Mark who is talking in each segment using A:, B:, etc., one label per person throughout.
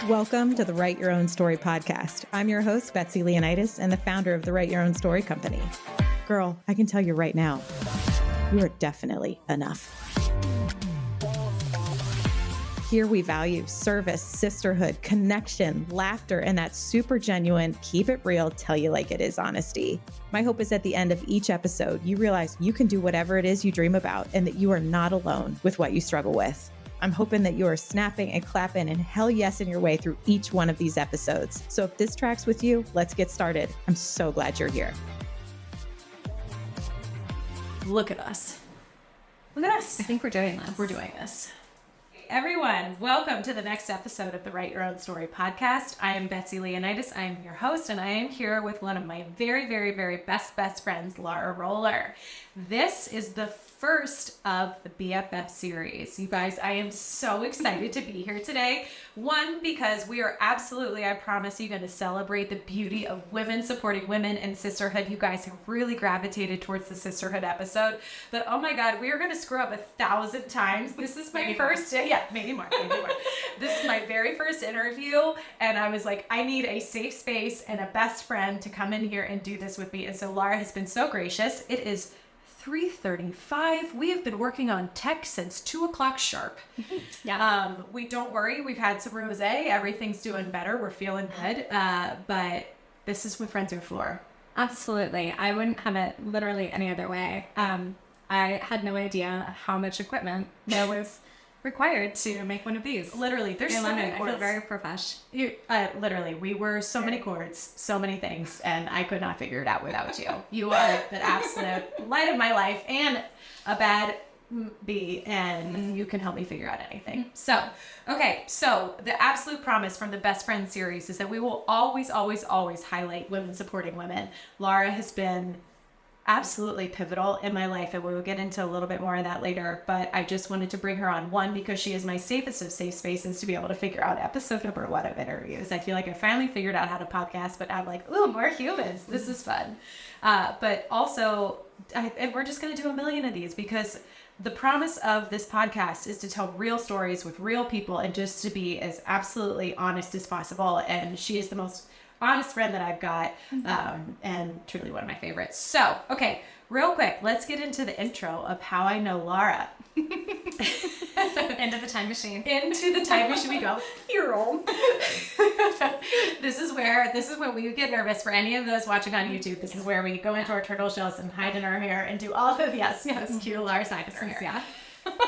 A: Welcome to the Write Your Own Story podcast. I'm your host, Betsy Leonidas, and the founder of the Write Your Own Story company. Girl, I can tell you right now, you are definitely enough. Here we value service, sisterhood, connection, laughter, and that super genuine, keep it real, tell you like it is honesty. My hope is at the end of each episode, you realize you can do whatever it is you dream about and that you are not alone with what you struggle with. I'm hoping that you are snapping and clapping and hell yes in your way through each one of these episodes. So if this tracks with you, let's get started. I'm so glad you're here.
B: Look at us. Look at us.
C: I think we're doing this.
B: We're doing this. Everyone, welcome to the next episode of the Write Your Own Story podcast. I am Betsy Leonidas. I am your host, and I am here with one of my very, very, very best friends, Lara Roller. This is the first of the BFF series. You guys, I am so excited to be here today. One, because we are absolutely, I promise you, going to celebrate the beauty of women supporting women and sisterhood. You guys have really gravitated towards the sisterhood episode, but oh my God, we are going to screw up 1,000 times. This is my first, maybe more. This is my very first interview, and I was like, I need a safe space and a best friend to come in here and do this with me. And so Lara has been so gracious. It is 3:35. We have been working on tech since 2:00 sharp. We don't worry. We've had some rosé. Everything's doing better. We're feeling good. But this is what friends are for.
C: Absolutely. I wouldn't have it literally any other way. I had no idea how much equipment there was required to make one of these.
B: Literally, there's so many cords.
C: I feel very professional.
B: Literally, we were so many cords, so many things, and I could not figure it out without you. You are the absolute light of my life and a bad bee, and you can help me figure out anything. So the absolute promise from the Best Friend series is that we will always highlight women supporting women. Lara has been absolutely pivotal in my life, and we will get into a little bit more of that later, but I just wanted to bring her on, one, because she is my safest of safe spaces to be able to figure out episode number one of interviews. I feel like I finally figured out how to podcast, but I'm like, ooh, more humans. This is fun. But also, and we're just going to do 1,000,000 of these, because the promise of this podcast is to tell real stories with real people and just to be as absolutely honest as possible. And she is the most honest friend that I've got, and truly one of my favorites. So, okay, real quick, let's get into the intro of how I know Lara.
C: Into the time machine.
B: Into the time machine we go. Hero. This is when we get nervous. For any of those watching on YouTube, this is where we go into our turtle shells and hide in our hair and do all of yes, cue Lara's hide in her hair.
C: Yeah.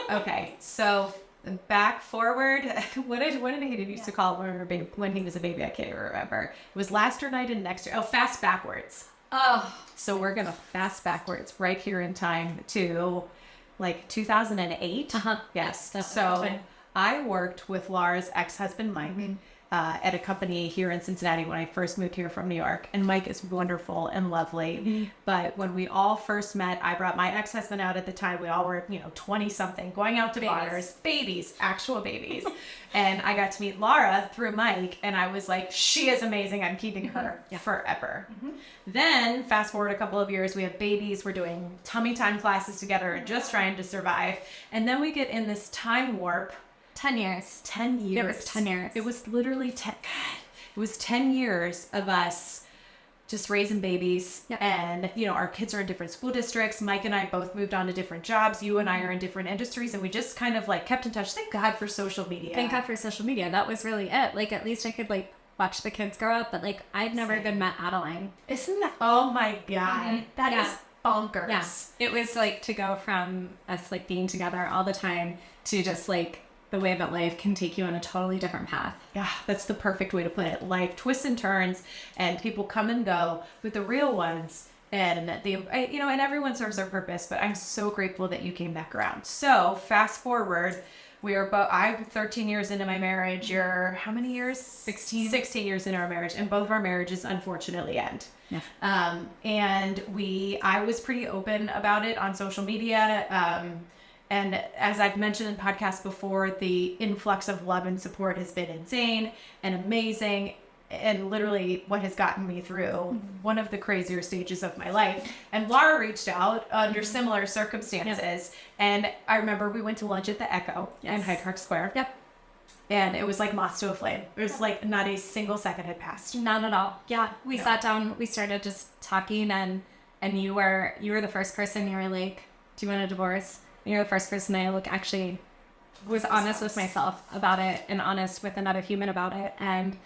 B: Okay, so back forward. What did he used to call it when he was a baby? I can't even remember. It was last year night and next year. Oh, fast backwards.
C: Oh,
B: so we're gonna fast backwards right here in time to like 2008. Yes. So I worked with Lara's ex-husband Mike at a company here in Cincinnati when I first moved here from New York. And Mike is wonderful and lovely. But when we all first met, I brought my ex-husband out at the time. We all were, 20-something, going out to bars, actual babies. And I got to meet Lara through Mike, and I was like, she is amazing. I'm keeping her forever. Then fast forward a couple of years, we have babies. We're doing tummy time classes together and just trying to survive. And then we get in this time warp.
C: 10 years.
B: 10 years.
C: It was 10 years.
B: It was literally 10. It was 10 years of us just raising babies. Yep. And, our kids are in different school districts. Mike and I both moved on to different jobs. You and I are in different industries. And we just kind of kept in touch. Thank God for social media.
C: Thank God for social media. That was really it. At least I could watch the kids grow up. But I've never even met Adeline.
B: Isn't that? Oh my God. That is bonkers.
C: Yeah. It was to go from us being together all the time to just the way that life can take you on a totally different path.
B: Yeah, that's the perfect way to put it. Life twists and turns, and people come and go, but the real ones, and and everyone serves their purpose. But I'm so grateful that you came back around. So fast forward, I'm 13 years into my marriage. You're how many years? 16 years into our marriage, and both of our marriages unfortunately end.
C: Yeah.
B: And I was pretty open about it on social media. And as I've mentioned in podcasts before, the influx of love and support has been insane and amazing, and literally what has gotten me through one of the crazier stages of my life. And Lara reached out under similar circumstances. And I remember we went to lunch at the Echo in Hyde Park Square.
C: Yep.
B: And it was like moths to a flame. It was like not a single second had passed.
C: Not at all. Yeah. We sat down, we started just talking, and you were the first person. You were like, do you want a divorce? And you're the first person I actually was honest with myself about it and honest with another human about it. And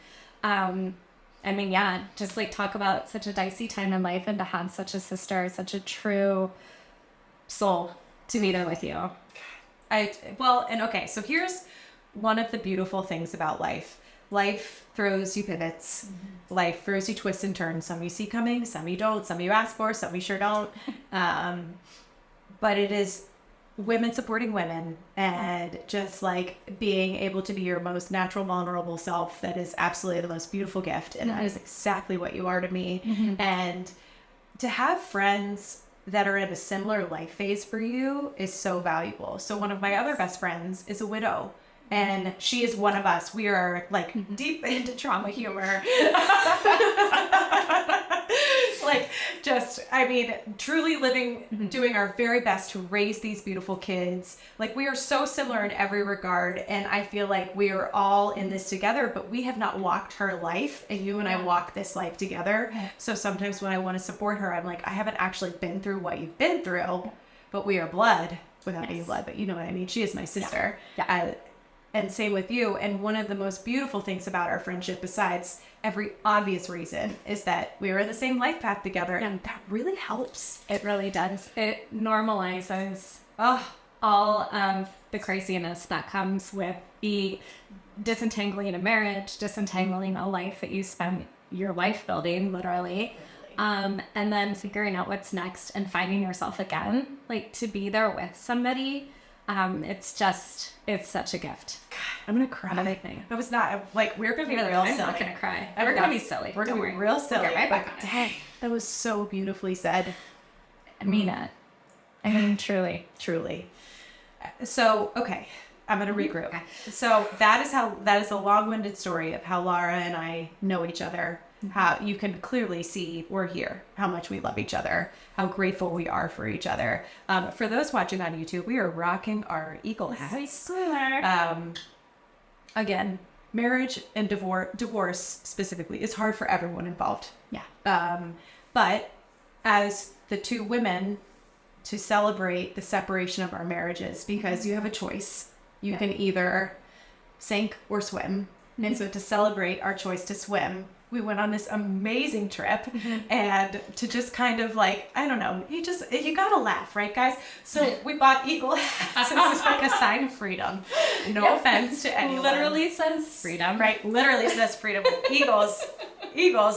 C: I mean, yeah, just like talk about such a dicey time in life, and to have such a sister, such a true soul to be there with you.
B: So here's one of the beautiful things about life. Life throws you pivots. Mm-hmm. Life throws you twists and turns. Some you see coming, some you don't, some you ask for, some you sure don't. But it is women supporting women, and just like being able to be your most natural, vulnerable self. That is absolutely the most beautiful gift. And that is exactly what you are to me. Mm-hmm. And to have friends that are in a similar life phase for you is so valuable. So one of my other best friends is a widow, and she is one of us. We are like deep into trauma humor. Like, just, I mean, truly living, doing our very best to raise these beautiful kids. Like, we are so similar in every regard, and I feel like we are all in this together, but we have not walked her life, and you and I walk this life together. So sometimes when I want to support her, I'm like, I haven't actually been through what you've been through, but we are blood without being blood, but you know what I mean? She is my sister. Yeah. And same with you. And one of the most beautiful things about our friendship, besides every obvious reason, is that we are in the same life path together, and that really helps.
C: It really does. It normalizes all of the craziness that comes with the disentangling a marriage, disentangling a life that you spent your life building, literally. And then figuring out what's next and finding yourself again, like to be there with somebody. It's such a gift.
B: God, I'm gonna cry. That was not like, we're gonna be real silly.
C: I'm not gonna cry. We're gonna be silly.
B: We're gonna be real silly. Right back on. Dang, that was so beautifully said.
C: I mean it. I mean, truly.
B: So, okay, I'm gonna regroup. Okay. So that is a long-winded story of how Lara and I know each other. How you can clearly see we're here, how much we love each other, how grateful we are for each other. For those watching on YouTube, we are rocking our eagle hats. Again, marriage and divorce specifically is hard for everyone involved.
C: Yeah.
B: But as the two women, to celebrate the separation of our marriages, because you have a choice. You can either sink or swim. And so to celebrate our choice to swim, we went on this amazing trip, and to just kind of like, I don't know, you gotta laugh, right, guys? So we bought eagle hats. This is like a sign of freedom. No offense to anyone.
C: Literally says freedom.
B: Right, literally says freedom. Eagles,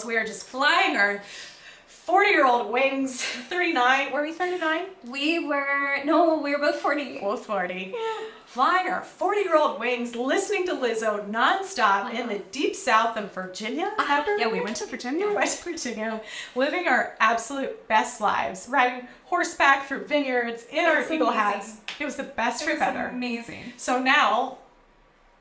B: we are just flying our 40-year-old wings. 39, were we 39?
C: We were both 40.
B: Both 40. Yeah. Flying our 40-year-old wings, listening to Lizzo nonstop in the deep south of Virginia.
C: Yeah, we went to Virginia.
B: Living our absolute best lives, riding horseback through vineyards in our eagle hats. It was the best trip ever.
C: Amazing.
B: So now,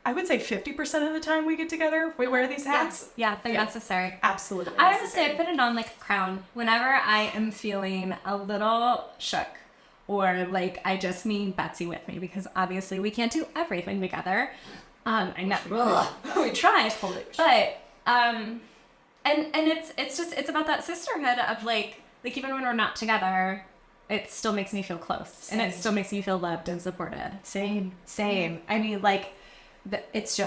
B: I would say 50% of the time we get together, we wear these hats.
C: Yeah, they're necessary.
B: Absolutely.
C: I have to say, I put it on like a crown whenever I am feeling a little shook, or like I just need Betsy with me, because obviously we can't do everything together. I know we try, but and it's about that sisterhood of like even when we're not together, it still makes me feel close. And it still makes me feel loved and supported.
B: Same. I mean, like, it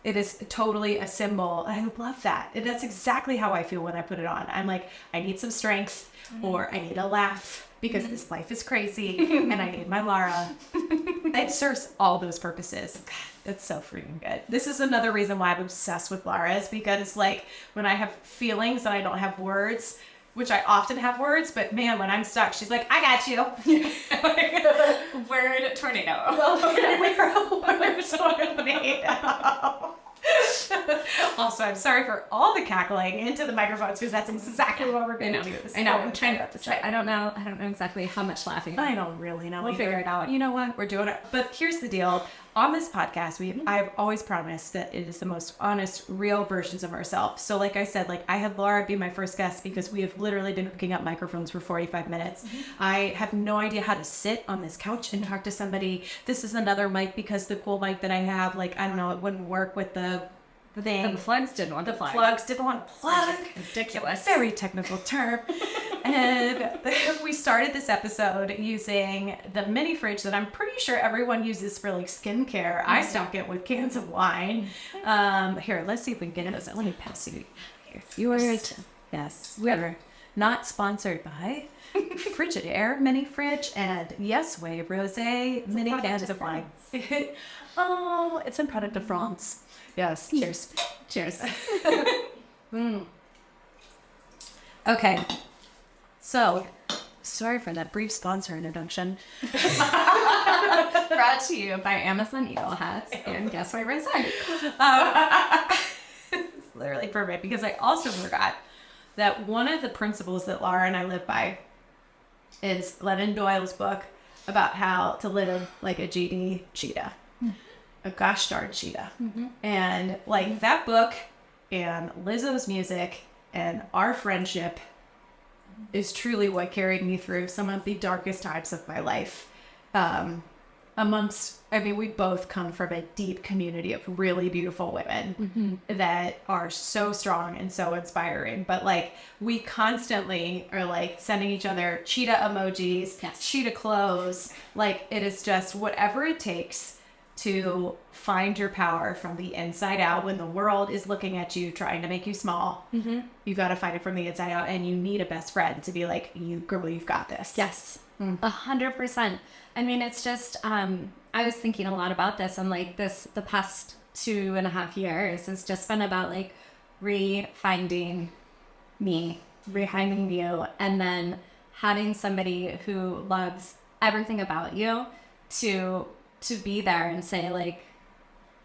B: is totally a symbol. I love that. And that's exactly how I feel when I put it on. I'm like, I need some strength, or I need a laugh, because this life is crazy, and I need my Lara. It serves all those purposes. God, it's so freaking good. This is another reason why I'm obsessed with Lara, is because like when I have feelings and I don't have words, which I often have words, but man, when I'm stuck, she's like, I got you.
C: Word tornado.
B: Well, we're a word tornado. Also, I'm sorry for all the cackling into the microphones because that's exactly what we're going to do.
C: I know. I'm trying to. I don't know exactly how much laughing.
B: I don't really know.
C: We'll figure it out.
B: You know what? We're doing it. But here's the deal. On this podcast, I've always promised that it is the most honest, real versions of ourselves. So like I said, like I had Laura be my first guest because we have literally been hooking up microphones for 45 minutes. I have no idea how to sit on this couch and talk to somebody. This is another mic because the cool mic that I have, like, I don't know, it wouldn't work with the thing.
C: The plugs didn't want to plug.
B: Plugs didn't want to plug.
C: Ridiculous.
B: Very technical term. And we started this episode using the mini fridge that I'm pretty sure everyone uses for like skincare. I stock it with cans of wine. Here, let's see if we can get it. Let me pass you here. Yours. Yes. We're not sponsored by Frigidaire mini fridge and Yes Way Rosé mini cans of wine. Oh, it's a product of France. Yes. Cheers.
C: Cheers.
B: Okay. So, sorry for that brief sponsor introduction.
C: Brought to you by Amazon Eagle Hats and Guess What Rosé.
B: It's literally perfect because I also forgot that one of the principles that Laura and I live by is Glennon Doyle's book about how to live like a GD cheetah. A gosh darn cheetah. And like that book and Lizzo's music and our friendship is truly what carried me through some of the darkest times of my life. We both come from a deep community of really beautiful women that are so strong and so inspiring. But like we constantly are like sending each other cheetah emojis, cheetah clothes. Like it is just whatever it takes to find your power from the inside out. When the world is looking at you trying to make you small, you got to find it from the inside out, and you need a best friend to be like, you girl, you've got this.
C: Yes, 100%. I mean, it's just I was thinking a lot about this, and like the past 2.5 years has just been about like refinding me, refinding you, and then having somebody who loves everything about you to be there and say like,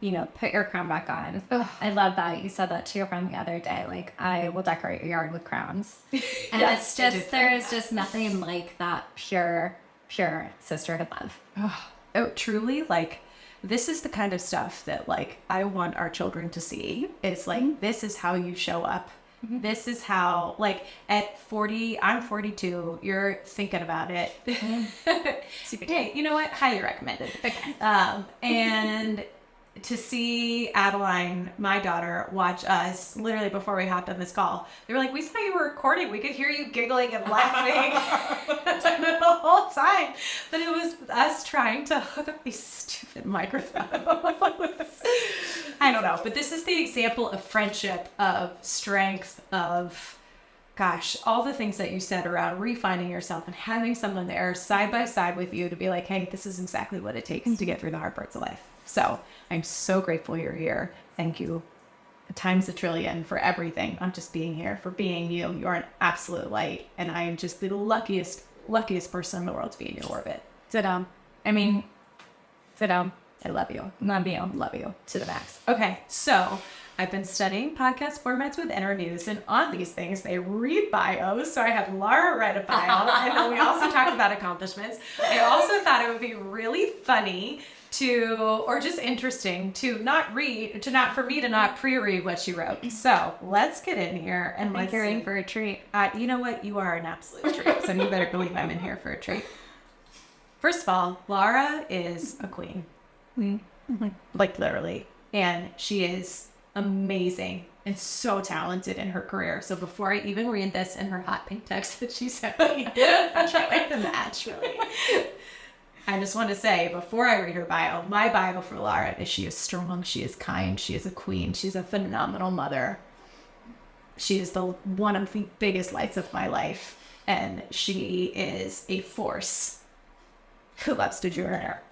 C: you know, put your crown back on. Ugh. I love that you said that to your friend the other day. Like, I will decorate your yard with crowns. And it's just, there is just nothing like that pure sisterhood love.
B: Oh, truly, like, this is the kind of stuff that, like, I want our children to see. It's like, this is how you show up. This is how, like, at 40, I'm 42, you're thinking about it. Hey, you know what? Highly recommended. And to see Adeline, my daughter, watch us literally before we hopped on this call, they were like, we thought you were recording. We could hear you giggling and laughing the whole time. But it was us trying to hook up these stupid microphones. I don't know. But this is the example of friendship, of strength, of, gosh, all the things that you said around refining yourself and having someone there side by side with you to be like, hey, this is exactly what it takes to get through the hard parts of life. So I'm so grateful you're here. Thank you times a trillion for everything. Not just being here, for being you. You're an absolute light. And I am just the luckiest person in the world to be in your orbit.
C: Sit down.
B: I love you.
C: Love you.
B: Love you to the max. Okay, so I've been studying podcast formats with interviews, and on these things, they read bios. So I had Lara write a bio, and then we also talked about accomplishments. I also thought it would be really funny or just interesting for me to not pre-read what she wrote. So let's get in here and let's
C: you're in for a treat.
B: You know what? You are an absolute treat, so you better believe I'm in here for a treat. First of all, Lara is a queen. Like literally. And she is amazing and so talented in her career. So before I even read this in her hot pink text that she sent me, I can't wait to match, really. I just want to say, before I read her bio, my bio for Lara is she is strong, she is kind, she is a queen, she's a phenomenal mother. She is one of the biggest lights of my life, and she is a force who loves to do her hair.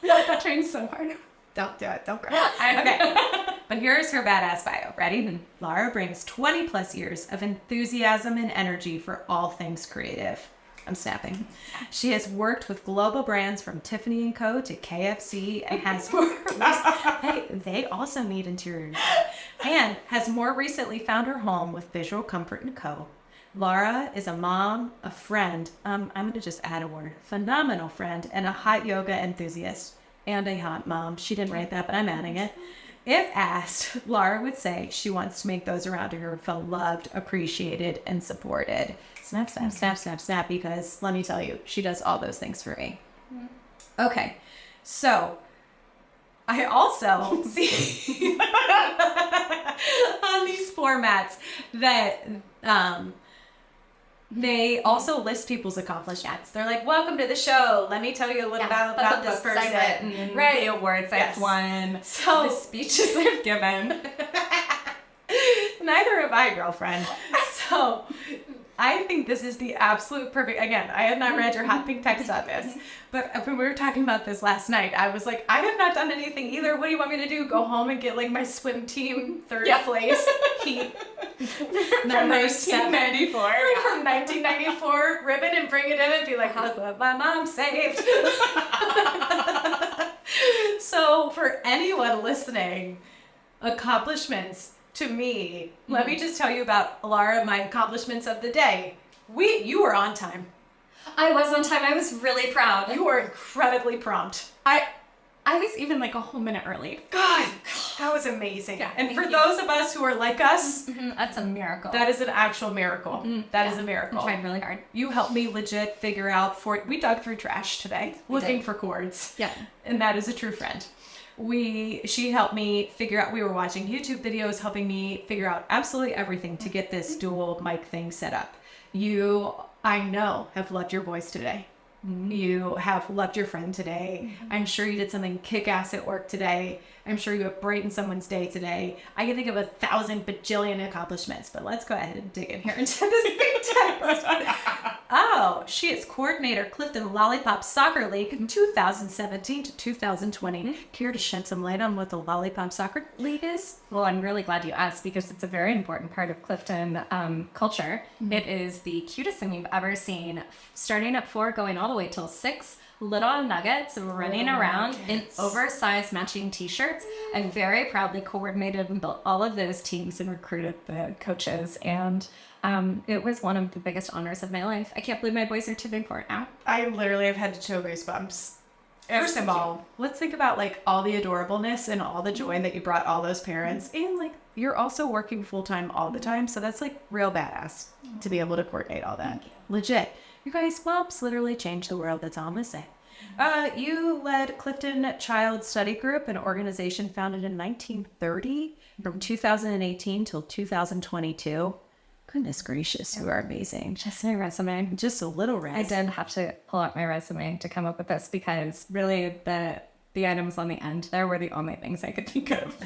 C: I'm trying so hard.
B: Don't do it. Don't cry. Okay. But here's her badass bio. Ready? Lara brings 20 plus years of enthusiasm and energy for all things creative. I'm snapping. She has worked with global brands from Tiffany & Co. to KFC and has they also need interiors. And has more recently found her home with Visual Comfort & Co. Laura is a mom, a friend, I'm going to just add a word, phenomenal friend, and a hot yoga enthusiast. And a hot mom. She didn't write that, but I'm adding it. If asked, Laura would say she wants to make those around her feel loved, appreciated, and supported. Snap, snap, snap, snap, snap, because let me tell you, she does all those things for me. Okay, so I also see on these formats that they also list people's accomplishments. They're like, welcome to the show. Let me tell you a little about this person.
C: And the awards I've won,
B: so
C: the speeches I've given.
B: Neither have I, girlfriend. So I think this is the absolute perfect, again, I have not read your hot pink text on this, but when we were talking about this last night, I was like, I have not done anything either. What do you want me to do? Go home and get like my swim team third place heat number
C: 1994.
B: From 1994 ribbon and bring it in and be like, look what my mom saved. So for anyone listening, accomplishments to me, let me just tell you about Laura, my accomplishments of the day. You were on time.
C: I was on time. I was really proud.
B: You were incredibly prompt.
C: I was even like a whole minute early.
B: God, that was amazing.
C: Yeah,
B: and for those of us who are like us,
C: that's a miracle.
B: that is an actual miracle. That is a miracle.
C: I'm trying really hard.
B: You helped me legit figure out we dug through trash today looking for cords.
C: Yeah.
B: And that is a true friend. She helped me figure out, we were watching YouTube videos helping me figure out absolutely everything to get this dual mic thing set up. You, I know, have loved your voice today. You have loved your friend today. I'm sure you did something kick-ass at work today. I'm sure you have brightened someone's day today. I can think of 1,000 bajillion accomplishments, but let's go ahead and dig in here into this big text. Oh, she is coordinator Clifton Lollipop Soccer League 2017 to 2020. Care to shed some light on what the Lollipop Soccer League is?
C: Well, I'm really glad you asked because it's a very important part of Clifton culture. It is the cutest thing you've ever seen. Starting at 4, going all the way till 6. Little nuggets running around in oversized matching t-shirts. I very proudly coordinated and built all of those teams and recruited the coaches. And it was one of the biggest honors of my life. I can't believe my boys are too big for it now.
B: I literally have had to show goosebumps. First of all, let's think about like all the adorableness and all the joy that you brought all those parents. And like you're also working full-time all the time. So that's like real badass to be able to coordinate all that. Legit. You guys, moms literally changed the world. That's all I'm going to say. You led Clifton Child Study Group, an organization founded in 1930 from 2018 till 2022. Goodness gracious, you are amazing.
C: Just my resume.
B: Just a little rest.
C: I did have to pull out my resume to come up with this because really the items on the end there were the only things I could think of.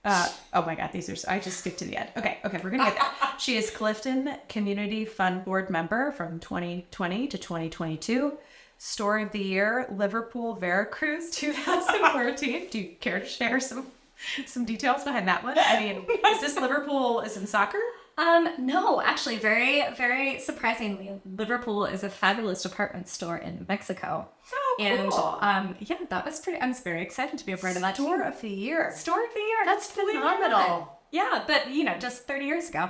B: Oh my God, I just skipped to the end. Okay, we're gonna get that. She is Clifton Community Fund Board member from 2020 to 2022. Story of the Year, Liverpool Veracruz 2014. Do you care to share some details behind that one? I mean, is this Liverpool is in soccer?
C: No, actually, very, very surprisingly, Liverpool is a fabulous department store in Mexico.
B: Oh, cool.
C: And that was I was very excited to be a part of that.
B: Store of the Year.
C: Store of the Year.
B: That's phenomenal.
C: Yeah, but just 30 years ago.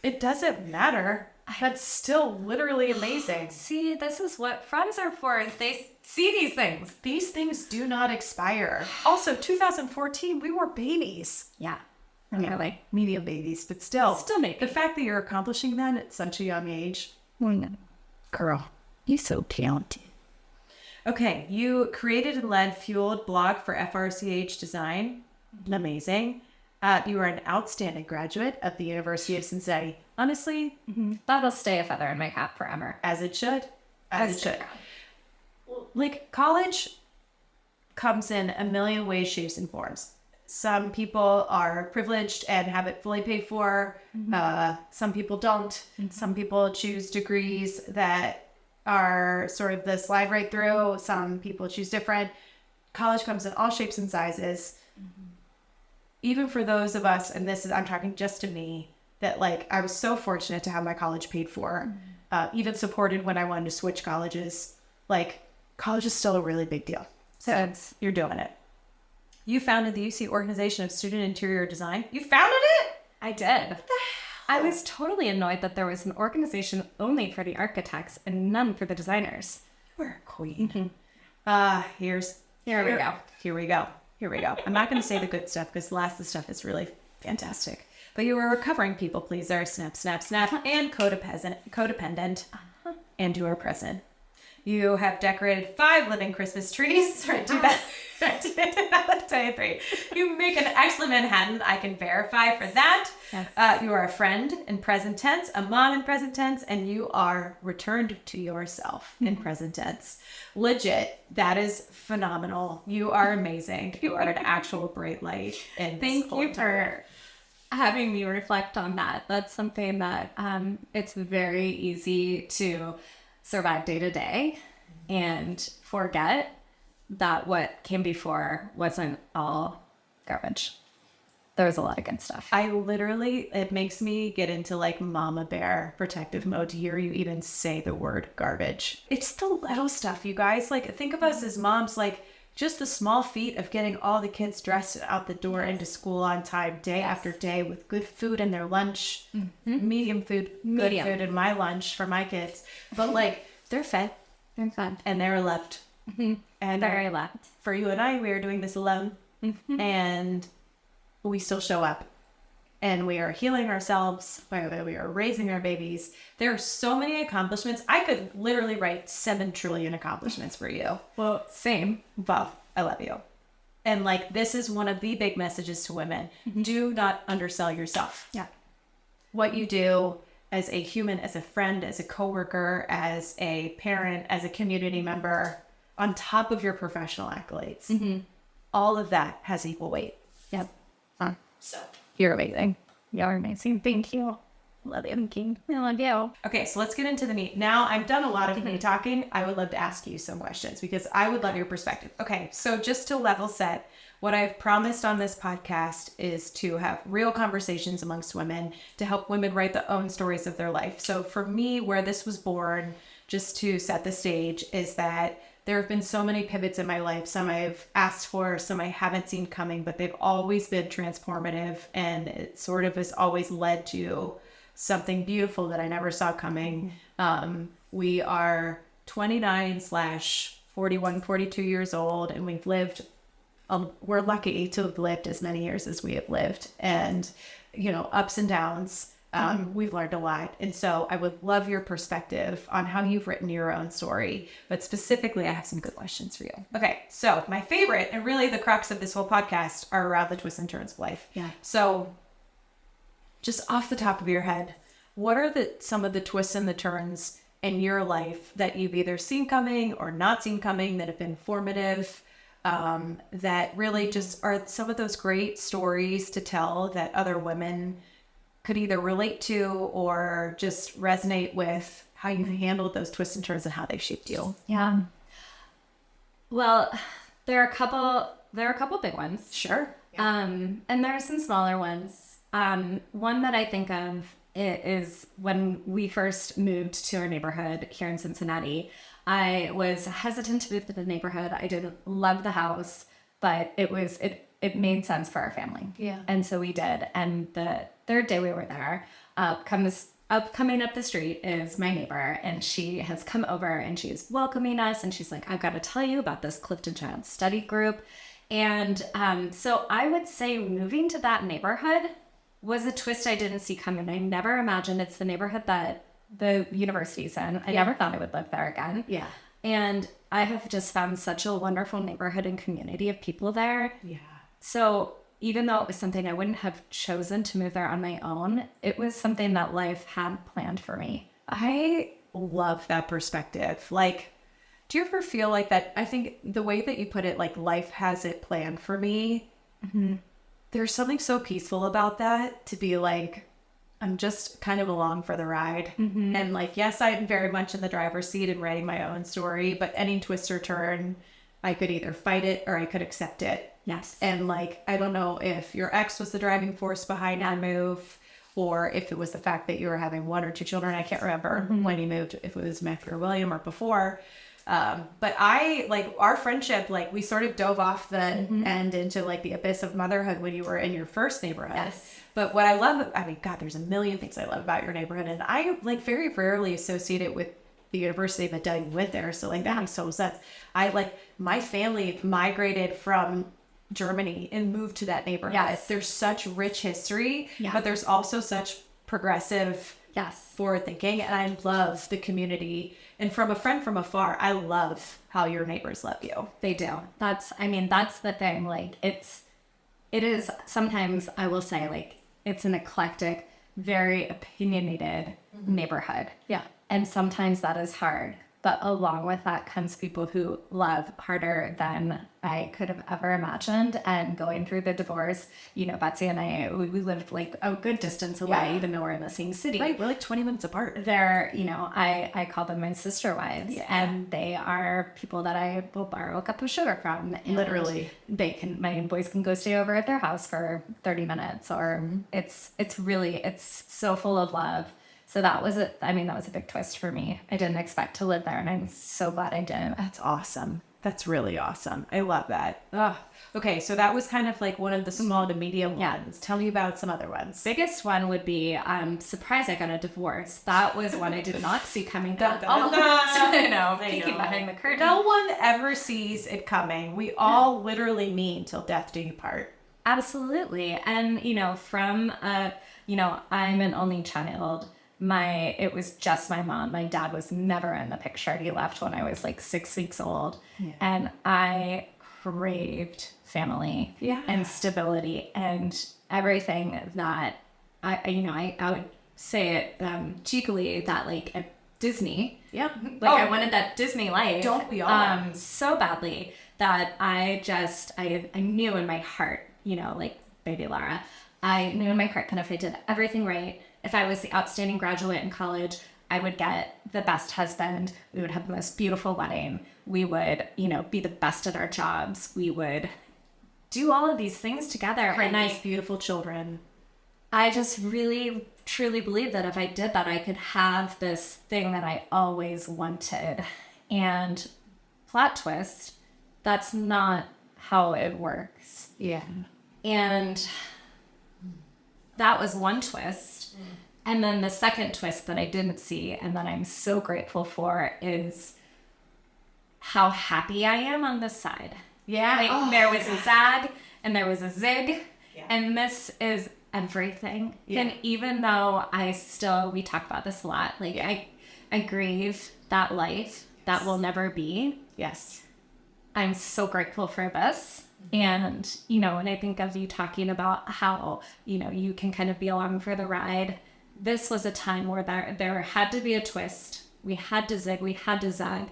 B: It doesn't matter. That's still literally amazing.
C: See, this is what friends are for, is they see these things.
B: These things do not expire. Also, 2014, we were babies.
C: Yeah.
B: Really. Medium babies, but still.
C: Still maybe.
B: The fact that you're accomplishing that at such a young age. Girl, you're so talented. Okay, you created and led Fueled blog for FRCH Design. Amazing. You are an outstanding graduate of the University of Cincinnati. Honestly,
C: that'll stay a feather in my cap forever.
B: As it should. As it should. Like, college comes in a million ways, shapes, and forms. Some people are privileged and have it fully paid for. Some people don't. Some people choose degrees that are sort of the slide right through. Some people choose different. College comes in all shapes and sizes. Even for those of us, and I'm talking just to me, that like I was so fortunate to have my college paid for. even supported when I wanted to switch colleges. Like, college is still a really big deal. So you're doing it. You founded the UC Organization of Student Interior Design. You founded it?
C: I did. I was totally annoyed that there was an organization only for the architects and none for the designers.
B: We're a queen. Here we go. I'm not going to say the good stuff because the last of the stuff is really fantastic. But you were a recovering people pleaser, snap, and codependent, and you are present. You have decorated 5 living Christmas trees. Right, do that. Let's tell you 3. You make an excellent Manhattan. I can verify for that. Yes. You are a friend in present tense, a mom in present tense, and you are returned to yourself in present tense. Legit. That is phenomenal. You are amazing. You are an actual bright light. And
C: thank you for having me reflect on that. That's something that it's very easy to survive day to day and forget that what came before wasn't all garbage. There was a lot of good stuff.
B: It makes me get into like mama bear protective mode to hear you even say the word garbage. It's the little stuff, you guys. Like, think of us as moms, like just the small feat of getting all the kids dressed out the door into school on time, day after day, with good food in their lunch, medium food, good food in my lunch for my kids. But like, they're fed.
C: They're fed.
B: And they're left.
C: And very left.
B: For you and I, we are doing this alone. And we still show up. And we are healing ourselves. We are raising our babies. There are so many accomplishments. I could literally write 7 trillion accomplishments for you.
C: Well, same.
B: Well, I love you. And like, this is one of the big messages to women. Do not undersell yourself.
C: Yeah.
B: What you do as a human, as a friend, as a coworker, as a parent, as a community member, on top of your professional accolades, all of that has equal weight.
C: Yep.
B: So
C: you're amazing. You're amazing. Thank you. Love you, King. I love you.
B: Okay, so let's get into the meat. Now, I've done a lot of me talking. I would love to ask you some questions because I would love your perspective. Okay, so just to level set, what I've promised on this podcast is to have real conversations amongst women to help women write the own stories of their life. So for me, where this was born, just to set the stage, is that there have been so many pivots in my life. Some I've asked for, some I haven't seen coming, but they've always been transformative, and it sort of has always led to something beautiful that I never saw coming. We are 29/41, 42 years old, and we've lived, we're lucky to have lived as many years as we have lived. And, you know, ups and downs, we've learned a lot. And so I would love your perspective on how you've written your own story. But specifically, I have some good questions for you. Okay, so my favorite, and really the crux of this whole podcast, are around the twists and turns of life.
C: Yeah.
B: So just off the top of your head, what are some of the twists and the turns in your life that you've either seen coming or not seen coming that have been formative, that really just are some of those great stories to tell that other women could either relate to or just resonate with how you've handled those twists and turns and how they shaped you?
C: Yeah. Well, there are a couple big ones.
B: Sure.
C: And there are some smaller ones. One that I think of is when we first moved to our neighborhood here in Cincinnati. I was hesitant to move to the neighborhood. I didn't love the house, but it made sense for our family.
B: Yeah.
C: And so we did. And the third day we were there, coming up the street is my neighbor, and she has come over and she's welcoming us, and she's like, I've got to tell you about this Clifton Child study group. And so I would say moving to that neighborhood was a twist I didn't see coming. I never imagined it's the neighborhood that the university's in. I never thought I would live there again.
B: Yeah.
C: And I have just found such a wonderful neighborhood and community of people there.
B: Yeah.
C: So even though it was something I wouldn't have chosen to move there on my own, it was something that life had planned for me.
B: I love that perspective. Like, do you ever feel like that? I think the way that you put it, like, life has it planned for me. There's something so peaceful about that, to be like, I'm just kind of along for the ride. And like, yes, I'm very much in the driver's seat and writing my own story, but any twist or turn, I could either fight it or I could accept it.
C: Yes.
B: And like, I don't know if your ex was the driving force behind that move, or if it was the fact that you were having 1 or 2 children. I can't remember when you moved, if it was Matthew or William or before. But I, like, our friendship, like, we sort of dove off the end into, like, the abyss of motherhood when you were in your first neighborhood.
C: Yes.
B: But what I love, I mean, God, there's a million things I love about your neighborhood. And I, like, very rarely associate it with the university, but Doug went there. So, like, that makes total sense. My family migrated from Germany and moved to that neighborhood.
C: Yes.
B: There's such rich history,
C: Yeah.
B: but there's also such progressive forward thinking, and I love the community. And from a friend from afar, I love how your neighbors love you.
C: They do. That's the thing. Like, it is sometimes, I will say, like, it's an eclectic, very opinionated neighborhood.
B: Yeah.
C: And sometimes that is hard. But along with that comes people who love harder than I could have ever imagined. And going through the divorce, you know, Betsy and I, we lived like a good distance away, even though we're in the same city.
B: Right, we're like 20 minutes apart.
C: They're, you know, I call them my sister wives.
B: Yeah.
C: And they are people that I will borrow a cup of sugar from. And
B: Literally.
C: my boys can go stay over at their house for 30 minutes. Or it's so full of love. So that was a big twist for me. I didn't expect to live there, and I'm so glad I did.
B: That's awesome. That's really awesome. I love that. Ugh. Okay, so that was kind of like one of the small to medium ones. Tell me about some other ones.
C: Biggest one would be surprised I got a divorce. That was one I did not see coming. I know, peeking behind the curtain.
B: No one ever sees it coming. We all literally mean till death do you part.
C: Absolutely. And, you know, I'm an only child. It was just my mom. My dad was never in the picture. He left when I was like 6 weeks old. Yeah. And I craved family and stability and everything that I would say it cheekily that like at Disney.
B: Yep.
C: I wanted that Disney life.
B: Don't we all?
C: So badly that I knew in my heart, you know, like baby Lara, I knew in my heart that if I did everything right, if I was the outstanding graduate in college, I would get the best husband. We would have the most beautiful wedding. We would, you know, be the best at our jobs. We would do all of these things together.
B: Create nice, beautiful children.
C: I just really, truly believe that if I did that, I could have this thing that I always wanted. And plot twist, that's not how it works.
B: Yeah.
C: And that was one twist. And then the second twist that I didn't see and that I'm so grateful for is how happy I am on this side.
B: Yeah.
C: There was a zag and there was a zig. Yeah. And this is everything. Yeah. And even though we talk about this a lot, like I grieve that life that will never be.
B: Yes.
C: I'm so grateful for this. And, you know, when I think of you talking about how, you know, you can kind of be along for the ride, this was a time where there had to be a twist. We had to zig, we had to zag.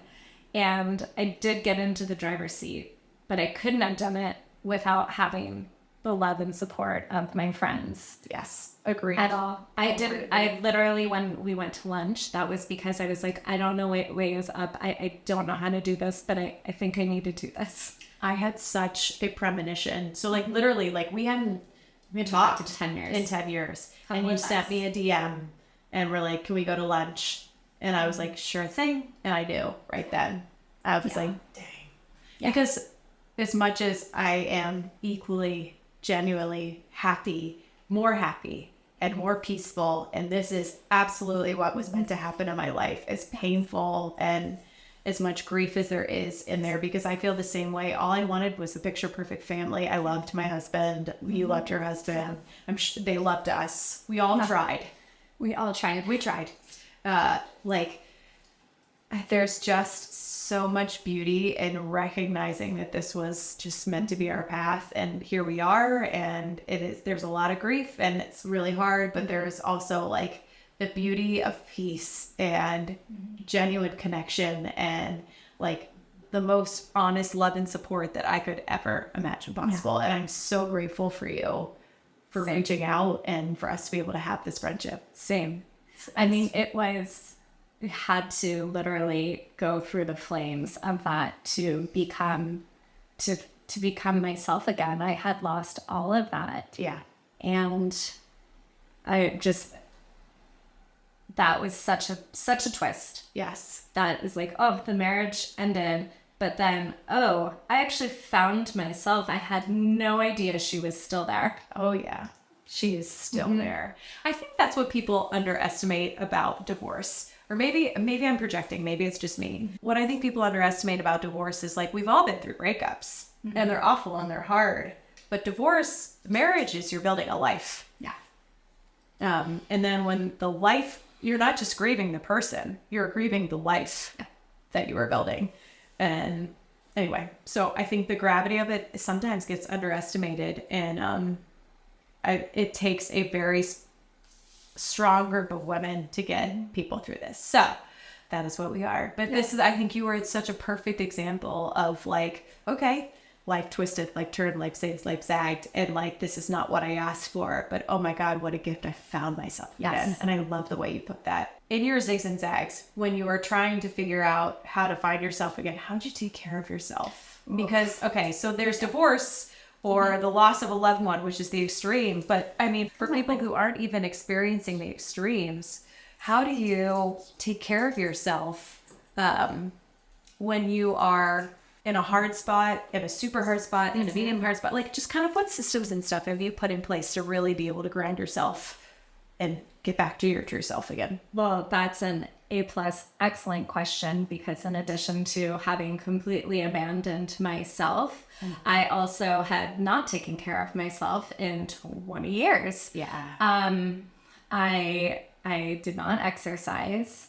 C: And I did get into the driver's seat, but I couldn't have done it without having the love and support of my friends.
B: Yes, agreed.
C: At all. I literally, when we went to lunch, that was because I was like, I don't know what way is up. I don't know how to do this, but I think I need to do this.
B: I had such a premonition. So like literally, like we hadn't talked
C: in 10 years.
B: In 10 years. And you sent me a DM and we're like, can we go to lunch? And I was like, sure thing. And I knew right then. I was like, dang. Yeah. Because as much as I am equally, genuinely happy, and more peaceful, and this is absolutely what was meant to happen in my life, as painful and as much grief as there is in there, because I feel the same way. All I wanted was a picture perfect family. I loved my husband. You loved your husband. I'm sure they loved us. We all tried.
C: We
B: tried. There's just so much beauty in recognizing that this was just meant to be our path, and here we are. And there's a lot of grief and it's really hard, but there's also like the beauty of peace and genuine connection and like the most honest love and support that I could ever imagine possible. Yeah. And I'm so grateful for you for reaching out and for us to be able to have this friendship.
C: Same. I mean, it had to literally go through the flames of that to become myself again. I had lost all of that.
B: Yeah.
C: And that was such a twist.
B: Yes.
C: That is like, oh, the marriage ended, but then, oh, I actually found myself. I had no idea she was still there.
B: Oh, yeah. She is still there. I think that's what people underestimate about divorce. Or maybe I'm projecting. Maybe it's just me. What I think people underestimate about divorce is like, we've all been through breakups and they're awful and they're hard. But divorce, marriage is you're building a life.
C: Yeah.
B: And then when the life, you're not just grieving the person, you're grieving the life that you are building. And anyway, so I think the gravity of it sometimes gets underestimated, and it takes a very strong group of women to get people through this. So that is what we are. But this is, I think you were such a perfect example of like, okay, life twisted, like turned, life saves, life zagged, and like this is not what I asked for, but oh my God, what a gift I found myself again. And I love the way you put that. In your zigs and zags, when you are trying to figure out how to find yourself again, how did you take care of yourself? Because okay, so there's divorce or the loss of a loved one, which is the extreme. But I mean, for people who aren't even experiencing the extremes, how do you take care of yourself when you are in a hard spot, in a super hard spot, in a medium hard spot? Like, just kind of what systems and stuff have you put in place to really be able to ground yourself and get back to your true self again?
C: Well, that's an A+ excellent question, because in addition to having completely abandoned myself, I also had not taken care of myself in 20 years.
B: Yeah.
C: I did not exercise.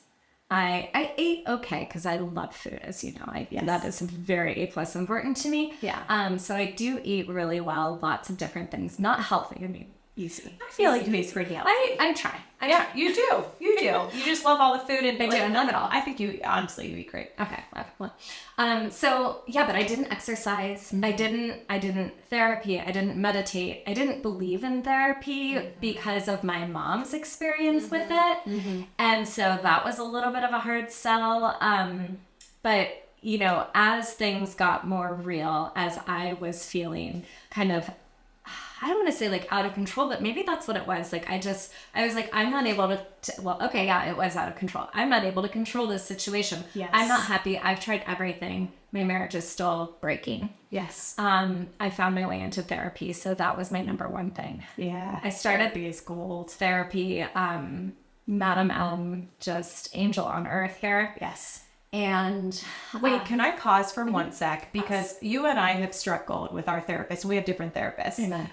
C: I ate okay because I love food, as you know. That is very A+ important to me.
B: Yeah.
C: So I do eat really well, lots of different things. Not healthy. I mean, easy.
B: I feel like to me it's pretty healthy.
C: I try.
B: Yeah, you do. You do. You just love all the food and
C: I do. I love it all.
B: I think you eat great.
C: Okay. Well, so yeah, but I didn't exercise. I didn't therapy. I didn't meditate. I didn't believe in therapy because of my mom's experience with it. And so that was a little bit of a hard sell. But you know, as things got more real, as I was feeling kind of, I don't want to say like out of control, but maybe that's what it was. Like, I was like, I'm not able to well, okay, yeah, it was out of control. I'm not able to control this situation.
B: Yes.
C: I'm not happy. I've tried everything. My marriage is still breaking.
B: Yes.
C: I found my way into therapy. So that was my number one thing.
B: Yeah.
C: I started
B: therapy is gold.
C: Therapy, Madam Elm, just angel on earth here.
B: Yes.
C: And
B: wait, can I pause for 1 sec? Because you and I have struck gold with our therapists. We have different therapists.
C: Amen.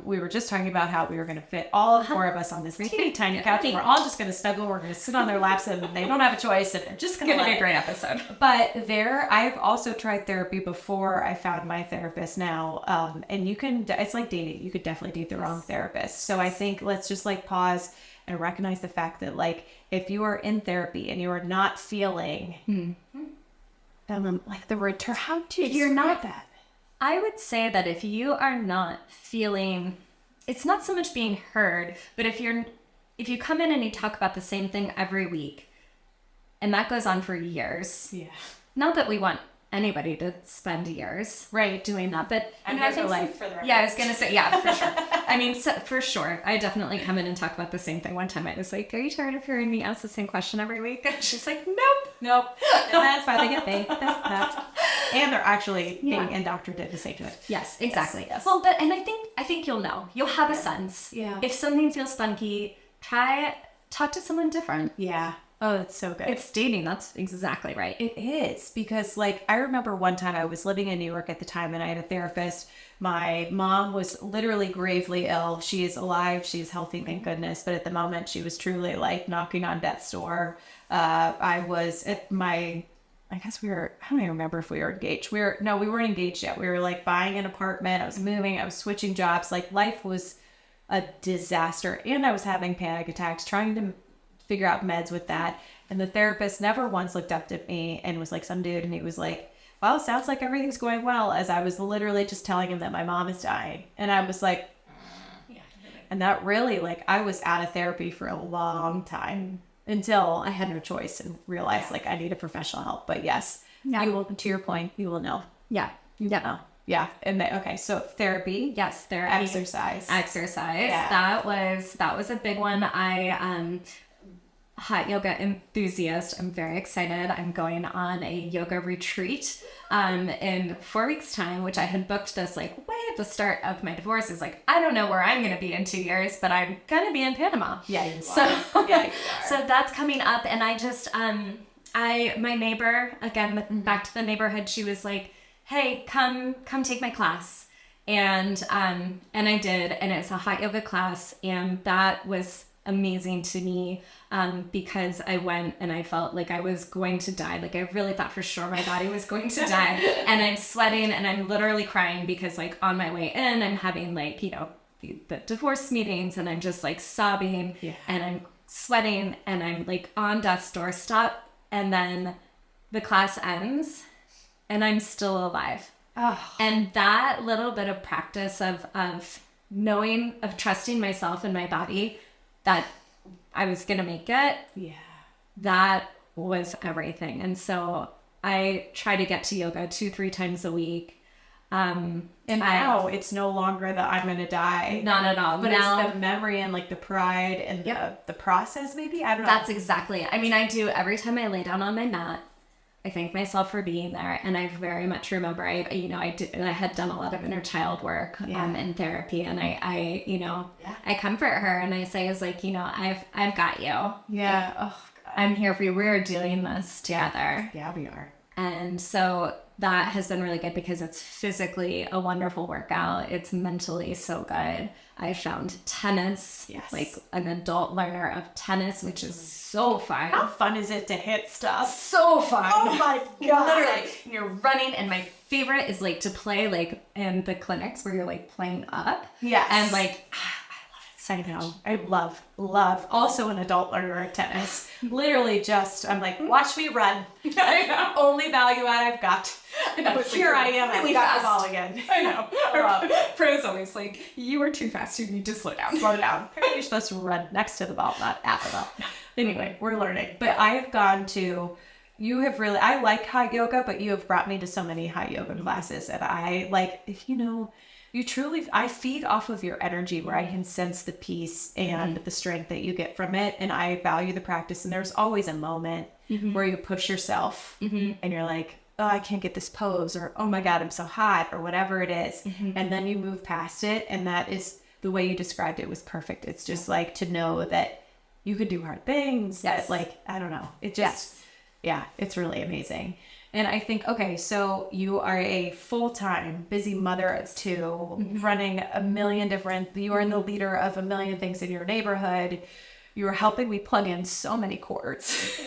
B: We were just talking about how we were going to fit all 4 of us on this teeny tiny couch. And we're all just going to snuggle. We're going to sit on their laps, and they don't have a choice. And they're just going to
C: be a great episode.
B: But I've also tried therapy before I found my therapist now. And it's like dating. You could definitely date the wrong therapist. So I think let's just like pause and recognize the fact that like if you are in therapy and you are not feeling like the return, how do you describe that?
C: I would say that if you are not feeling, it's not so much being heard, but if you come in and you talk about the same thing every week, and that goes on for years.
B: Yeah.
C: Not that we want anybody to spend years doing that, but
B: I'm here for life. For the record.
C: Yeah, I was gonna say, yeah, for sure. I mean, for sure, I definitely come in and talk about the same thing. One time I was like, "Are you tired of hearing me ask the same question every week?" And she's like, "Nope."
B: And that's why they get paid. And they're actually being indoctrinated to say to it.
C: Yes, exactly.
B: Yes.
C: Well, but and I think you'll know. You'll have a sense.
B: Yeah.
C: If something feels funky, talk to someone different.
B: Yeah. Oh, that's so good.
C: It's dating. That's exactly right.
B: It is, because like I remember one time I was living in New York at the time, and I had a therapist. My mom was literally gravely ill. She is alive. She's healthy, thank goodness. But at the moment, she was truly like knocking on death's door. I was at I guess I don't even remember if we were engaged. we weren't engaged yet. We were like buying an apartment. I was moving. I was switching jobs. Like life was a disaster. And I was having panic attacks, trying to figure out meds with that. And the therapist never once looked up at me and was like some dude. And he was like, well, sounds like everything's going well. As I was literally just telling him that my mom is dying. And I was like, and that really, like, I was out of therapy for a long time until I had no choice and realized like I needed professional help. But yes, you will, to your point, you will know.
C: Yeah.
B: You know. Yeah. And okay. So therapy.
C: Yes, therapy.
B: Exercise.
C: Yeah. That was a big one. Hot yoga enthusiast. I'm very excited. I'm going on a yoga retreat in 4 weeks time, which I had booked this like way at the start of my divorce. Is like, I don't know where I'm going to be in 2 years, but I'm going to be in Panama.
B: Yeah, you
C: so,
B: are. Yeah, you are.
C: So that's coming up. And I just, my neighbor, again, back to the neighborhood, she was like, hey, come take my class. And I did, and it's a hot yoga class. And that was amazing to me because I went and I felt like I was going to die. Like I really thought for sure my body was going to die. And I'm sweating and I'm literally crying because like on my way in, I'm having like, you know, the divorce meetings and I'm just like sobbing and I'm sweating and I'm like on death's doorstep. And then the class ends and I'm still alive.
B: Oh.
C: And that little bit of practice of knowing, of trusting myself and my body that I was going to make it.
B: Yeah.
C: That was everything. And so I try to get to yoga 2-3 times a week.
B: And now it's no longer that I'm going to die.
C: Not at all.
B: But
C: now,
B: it's the memory and like the pride and the process maybe. I don't know.
C: That's exactly it. I mean, I do every time I lay down on my mat, I thank myself for being there. And I very much remember, I had done a lot of inner child work in therapy. And I comfort her and I say, is like, you know, I've got you.
B: Yeah. Oh, God.
C: I'm here for you. We're doing this together.
B: Yeah, we are.
C: And so that has been really good because it's physically a wonderful workout. It's mentally so good. I found tennis, like an adult learner of tennis, which is so fun.
B: How fun is it to hit stuff?
C: So fun.
B: Oh my God.
C: Literally, you're running. And my favorite is like to play like in the clinics where you're like playing up.
B: Yes.
C: And like,
B: I know. I love. Also an adult learner of tennis. Literally just, I'm like, watch me run.
C: I know.
B: Only value add I've got.
C: I know.
B: Here I am.
C: Really
B: I've got
C: fast.
B: the ball again.
C: I know.
B: I love.
C: Pro's always like, you are too fast. You need to slow down.
B: Slow down. You're supposed to run next to the ball, not at the ball. Anyway, we're learning. But I have gone to, I like hot yoga, but you have brought me to so many hot yoga classes. And I like, if you know, I feed off of your energy where I can sense the peace and the strength that you get from it. And I value the practice. And there's always a moment where you push yourself and you're like, oh, I can't get this pose, or, oh my God, I'm so hot, or whatever it is. And then you move past it. And that is the way you described it was perfect. It's just like to know that you could do hard things. That, like, I don't know. It just, it's really amazing. And I think, okay, so you are a full-time busy mother of two, running a million different, you are the leader of a million things in your neighborhood. You are helping me plug in so many cords.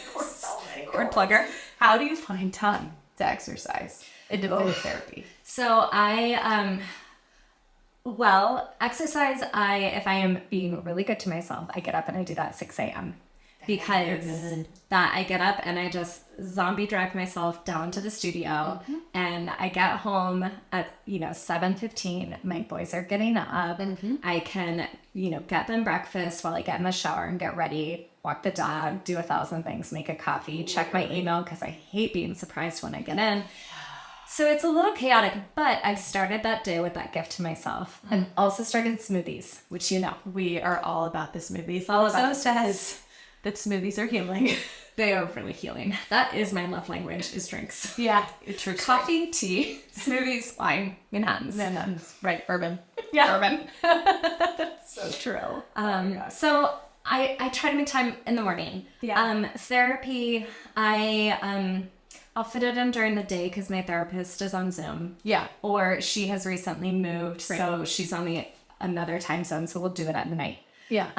B: Cord plugger. How do you find time to exercise and devote to therapy?
C: So exercise, if I am being really good to myself, I get up and I do that at 6 a.m. because that I get up and I just zombie drag myself down to the studio and I get home at 7:15. My boys are getting up. I can get them breakfast while I get in the shower and get ready, walk the dog, do 1,000 things, make a coffee, check my email because I hate being surprised when I get in. So it's a little chaotic, but I started that day with that gift to myself and also started smoothies, which
B: we are all about the smoothies.
C: All about
B: so says that smoothies are healing.
C: They are really healing. That is my love language, is drinks.
B: Yeah, true.
C: Coffee, tea, smoothies, wine, Manhattans.
B: Right, bourbon.
C: Yeah, bourbon.
B: So true.
C: So I try to make time in the morning.
B: Yeah.
C: Therapy, I'll fit it in during the day because my therapist is on Zoom.
B: Yeah.
C: Or she has recently moved, so she's on another time zone, so we'll do it at night.
B: Yeah.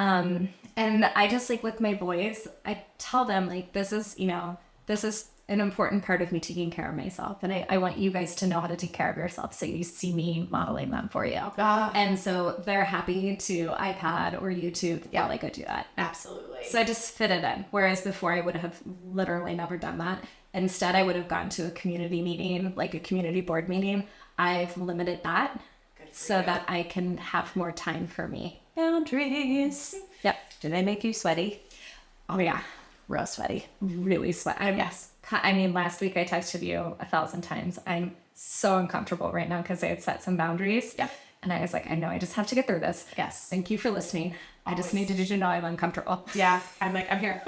C: And I just with my boys, I tell them this is an important part of me taking care of myself. And I want you guys to know how to take care of yourself. So you see me modeling that for you. And so they're happy to iPad or YouTube while I go do that.
B: Absolutely.
C: So I just fit it in. Whereas before I would have literally never done that. Instead, I would have gone to a community meeting, like a community board meeting. I've limited that so that I can have more time for me.
B: Boundaries.
C: Yep.
B: Do they make you sweaty?
C: Oh yeah.
B: Real sweaty.
C: Really sweaty.
B: Yes.
C: I mean, last week I texted you 1,000 times. I'm so uncomfortable right now because I had set some boundaries.
B: Yeah.
C: And I was like, I know I just have to get through this.
B: Yes.
C: Thank you for listening. I just needed you to know I'm uncomfortable.
B: Yeah. I'm like, I'm here.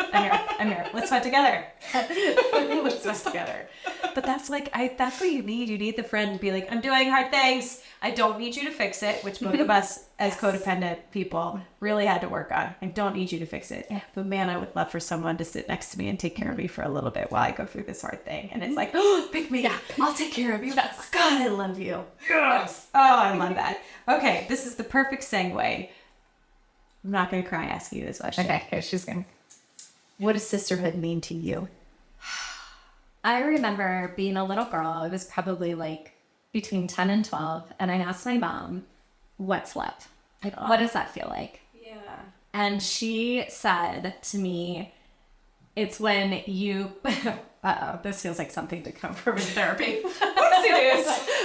B: Let's sweat together. Let's sweat together. But that's like, that's what you need. You need the friend to be like, I'm doing hard things. I don't need you to fix it, which both of us as codependent people really had to work on. I don't need you to fix it.
C: Yeah.
B: But man, I would love for someone to sit next to me and take care of me for a little bit while I go through this hard thing. And it's like, oh, pick me.
C: Yeah.
B: I'll take care of you.
C: Yes.
B: God, I love you. Yes. Oh, I love that. Okay, this is the perfect segue. I'm not going to cry asking you this question.
C: Okay, she's going to.
B: What does sisterhood mean to you?
C: I remember being a little girl. I was probably like between 10 and 12. And I asked my mom, what's love? Like, what does that feel like?
B: Yeah.
C: And she said to me, it's when you... Uh-oh, this feels like something to come from in therapy.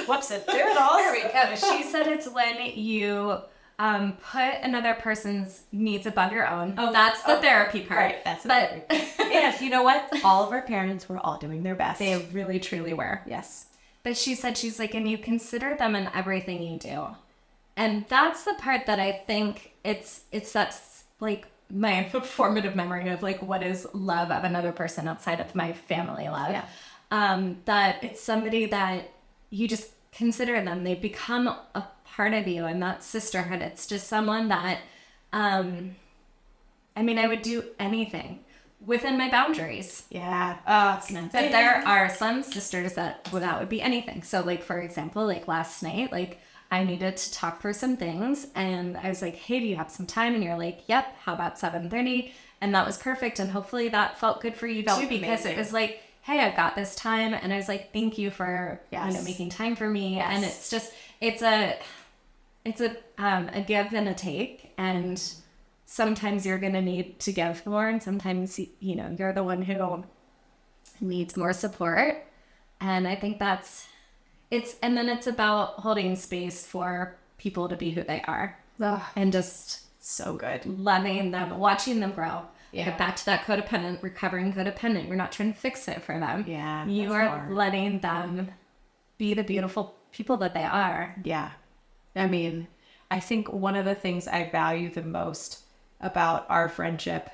B: Whoops, it. There it all.
C: There we go. She said it's when you put another person's needs above your own.
B: Oh,
C: that's the therapy part.
B: Right, that's the
C: but
B: yes, you know what? All of our parents were all doing their best.
C: they really, truly were.
B: Yes.
C: But she said, she's like, and you consider them in everything you do. And that's the part that I think it's that's like my formative memory of like, what is love of another person outside of my family love?
B: Yeah.
C: That it's somebody that you just consider them. They become a part of you, and that's sisterhood. It's just someone that, I mean, I would do anything within my boundaries.
B: Yeah.
C: But there are some sisters that would be anything. So like, for example, like last night, like I needed to talk through some things and I was like, hey, do you have some time? And you're like, yep, how about 7:30? And that was perfect. And hopefully that felt good for you too, because
B: amazing.
C: It was like, hey, I've got this time. And I was like, thank you for,
B: Yes.
C: making time for me.
B: Yes.
C: And it's just, it's a give and a take. And sometimes you're going to need to give more. And sometimes, you're the one who needs more support. And I think and then it's about holding space for people to be who they are.
B: Ugh.
C: And just
B: So good.
C: loving them, watching them grow.
B: Yeah.
C: Get back to that recovering codependent. You're not trying to fix it for them.
B: Yeah.
C: You
B: that's
C: are
B: hard.
C: letting them be the beautiful people that they are.
B: Yeah. I mean, I think one of the things I value the most about our friendship,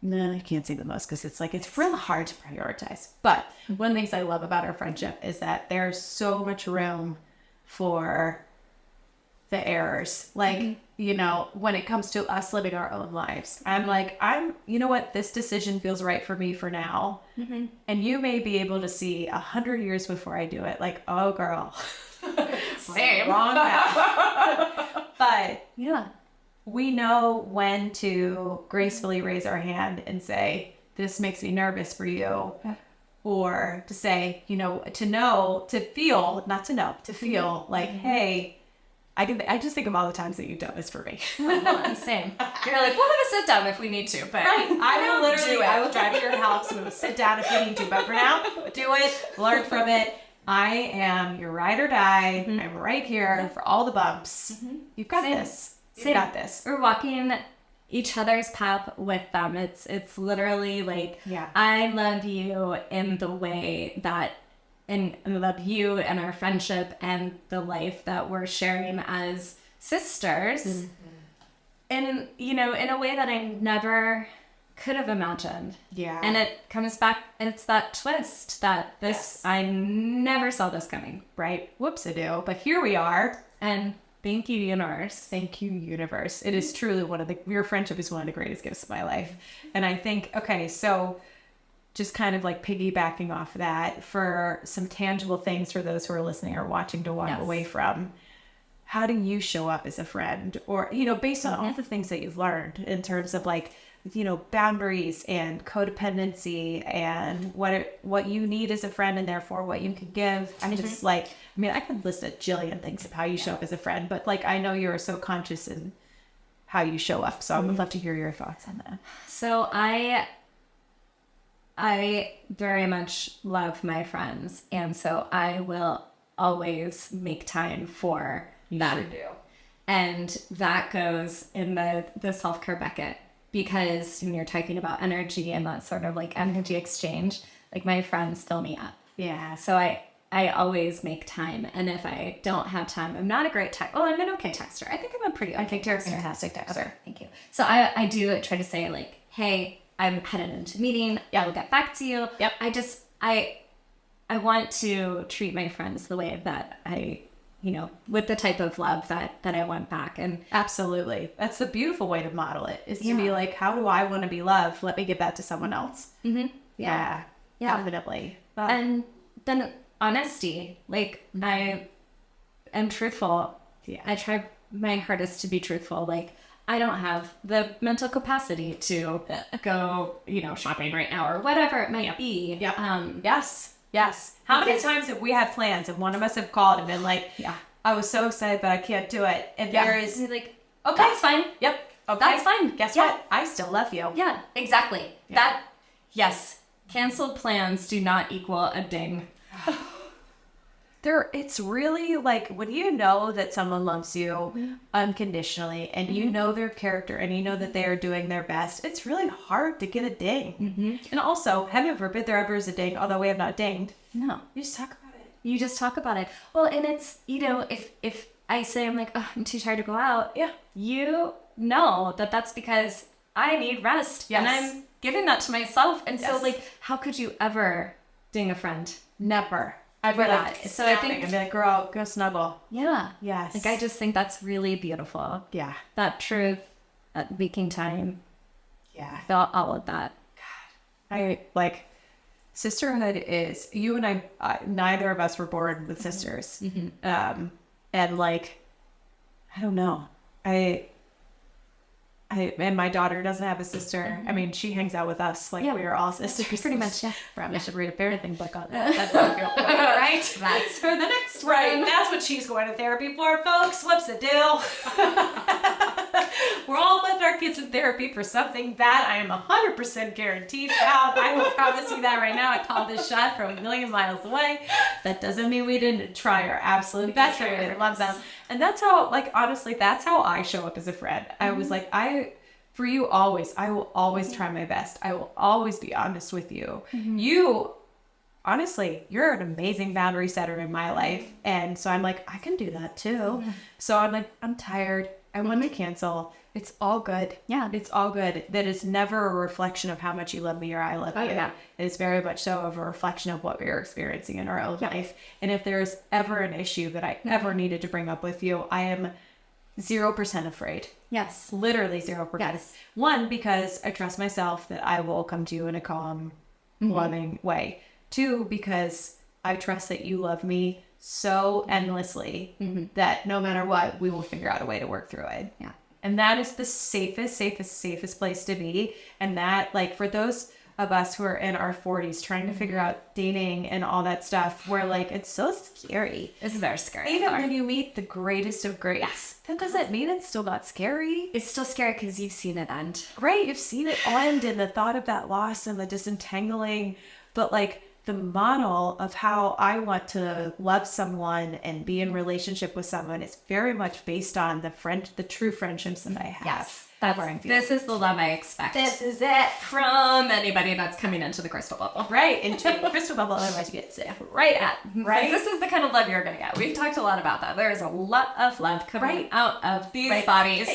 B: no, I can't say the most because it's like, it's real hard to prioritize. But one of the things I love about our friendship is that there's so much room for the errors. Like, when it comes to us living our own lives, I'm like, you know what? This decision feels right for me for now.
C: Mm-hmm.
B: And you may be able to see 100 years before I do it. Like, oh girl,
C: Same.
B: wrong path. But
C: Yeah.
B: we know when to gracefully raise our hand and say, this makes me nervous for you. Or to say, to feel like, hey, I just think of all the times that you've done this for me.
C: Same. You're like, we'll have a sit down if we need to, but
B: I will drive to your house. We will sit down if we need to. But for now, do it, learn from it. I am your ride or die.
C: Mm-hmm.
B: I'm right here for all the bumps.
C: Mm-hmm.
B: You've got
C: Same.
B: this. You've
C: Same.
B: got this.
C: We're walking each other's path with them. It's literally like,
B: Yeah.
C: I love you in the way that, and I love you and our friendship and the life that we're sharing as sisters.
B: Mm-hmm.
C: And, in a way that I never could have imagined.
B: Yeah.
C: And it comes back, and it's that twist that
B: Yes.
C: I never saw this coming.
B: Right. Whoops-a-do. But here we are.
C: And thank you, universe.
B: Thank you, universe. It is truly your friendship is one of the greatest gifts of my life. And I think, okay, so just kind of like piggybacking off that for some tangible things for those who are listening or watching to walk
C: Yes.
B: away from, how do you show up as a friend? Or, based on all the things that you've learned in terms of like, boundaries and codependency and what you need as a friend and therefore what you can give. I'm just like, I could list a jillion things of how you show up as a friend, but like, I know you're so conscious in how you show up. So I would love to hear your thoughts on that.
C: So I very much love my friends, and so I will always make time for them.
B: Sure do.
C: And that goes in the self-care bucket, because when you're talking about energy and that sort of like energy exchange, like my friends fill me up.
B: Yeah.
C: So I always make time. And if I don't have time, I'm not a great I'm an okay texter. I think I'm a pretty okay
B: think you're a
C: texter.
B: fantastic texter.
C: Okay, thank you. So I do try to say like, hey, I'm headed into a meeting. I will get back to you.
B: Yep.
C: I want to treat my friends the way that I, with the type of love that I want back. And
B: absolutely. That's the beautiful way to model it, is to be like, how do I want to be loved? Let me give that to someone else.
C: Mm-hmm.
B: Yeah. Definitely. But,
C: and then honesty, like I am truthful.
B: Yeah.
C: I try my hardest to be truthful. Like I don't have the mental capacity to go, shopping right now or whatever it might be.
B: Yeah. Yes. How many times have we had plans and one of us have called and been like, I was so excited, but I can't do it. And there is
C: like, okay, that's fine.
B: Yep. Okay.
C: That's fine.
B: Guess what? I still love you.
C: Yeah, exactly. Yeah. Yes. Canceled plans do not equal a ding.
B: It's really like when you know that someone loves you unconditionally and you know their character and you know that they are doing their best, it's really hard to get a ding. And also, heaven forbid there ever is a ding, although we have not dinged.
C: No.
B: You just talk about it.
C: You just talk about it. Well, and it's, if I say I'm like, oh, I'm too tired to go out, you know that's because I need rest.
B: Yes.
C: And I'm giving that to myself. And so like, how could you ever ding a friend?
B: Never. I'd be like,
C: so I think
B: I'd be like, girl, go snuggle.
C: Yeah.
B: Yes.
C: Like I just think that's really beautiful.
B: Yeah.
C: That truth, that making time.
B: Yeah.
C: I felt all of that.
B: God. I like sisterhood is you and I neither of us were born with sisters. And like, I don't know. And my daughter doesn't have a sister. I mean, she hangs out with us like we are all sisters.
C: Pretty much, yeah.
B: Probably should read a parenting book on that. That's how I feel. Right?
C: That's for the next one.
B: Right. That's what she's going to therapy for, folks. What's the deal? We're all putting our kids in therapy for something that I am 100% guaranteed about. I will promise you that right now. I called this shot from a million miles away. That doesn't mean we didn't try our absolute best. I really love them. And that's how, like, honestly, that's how I show up as a friend. I was like, for you always, I will always try my best. I will always be honest with you. You, honestly, you're an amazing boundary setter in my life. And so I'm like, I can do that too. So I'm like, I'm tired. I want to cancel. It's all good.
C: Yeah.
B: It's all good. That is never a reflection of how much you love me or I love you.
C: Yeah.
B: It's very much so of a reflection of what we are experiencing in our own life. And if there's ever an issue that I ever needed to bring up with you, I am 0% afraid.
C: Yes.
B: Literally 0%.
C: Yes.
B: One, because I trust myself that I will come to you in a calm, loving way. Two, because I trust that you love me so endlessly that no matter what, we will figure out a way to work through it.
C: Yeah.
B: And that is the safest place to be. And that, like, for those of us who are in our 40s trying to figure out dating and all that stuff, where, like, it's so scary.
C: It's very scary.
B: Even when you meet the greatest of greats, that doesn't mean it's still not scary.
C: It's still scary because you've seen it end.
B: Right, you've seen it end and the thought of that loss and the disentangling. But, like, the model of how I want to love someone and be in relationship with someone is very much based on the true friendships that I have.
C: Yes.
B: That's where I'm feeling.
C: This is the love I expect.
B: This is it.
C: From anybody that's coming into the crystal bubble.
B: Right, into the crystal bubble, otherwise you get sick. Right at, right?
C: This is the kind of love you're going to get. We've talked a lot about that. There is a lot of love coming out of these bodies.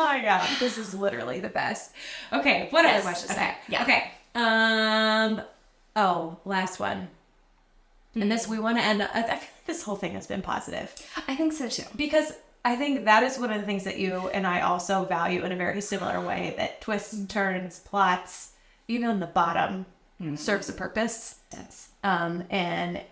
B: Oh my God, this is literally the best. Okay, what other questions?
C: Okay. Yeah.
B: Okay. Last one. And this, we want to end, I feel like this whole thing has been positive.
C: I think so too.
B: Because I think that is one of the things that you and I also value in a very similar way, that twists and turns, plots, even the bottom serves a purpose.
C: Yes.
B: And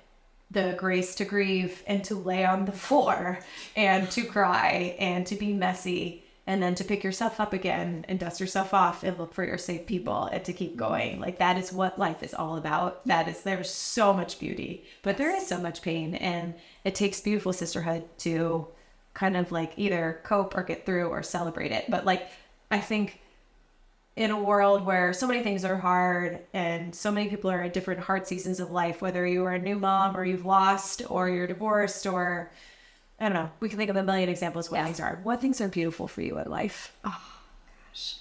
B: the grace to grieve and to lay on the floor and to cry and to be messy and then to pick yourself up again and dust yourself off and look for your safe people and to keep going. Like, that is what life is all about. There's so much beauty, but there is so much pain, and it takes beautiful sisterhood to kind of like either cope or get through or celebrate it. But like, I think in a world where so many things are hard and so many people are in different hard seasons of life, whether you are a new mom or you've lost or you're divorced or I don't know, we can think of a million examples of what things are. What things are beautiful for you in life?
C: Oh, gosh.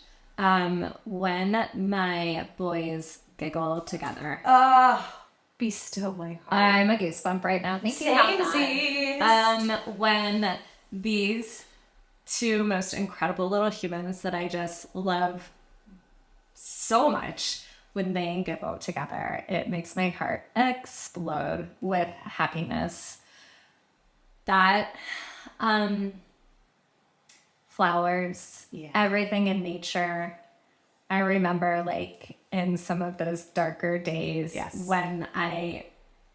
C: When my boys giggle together.
B: Be still my heart.
C: I'm a goosebump right now. Thank you. When these two most incredible little humans that I just love so much, when they giggle together, it makes my heart explode with happiness. That, flowers, everything in nature. I remember like in some of those darker days when I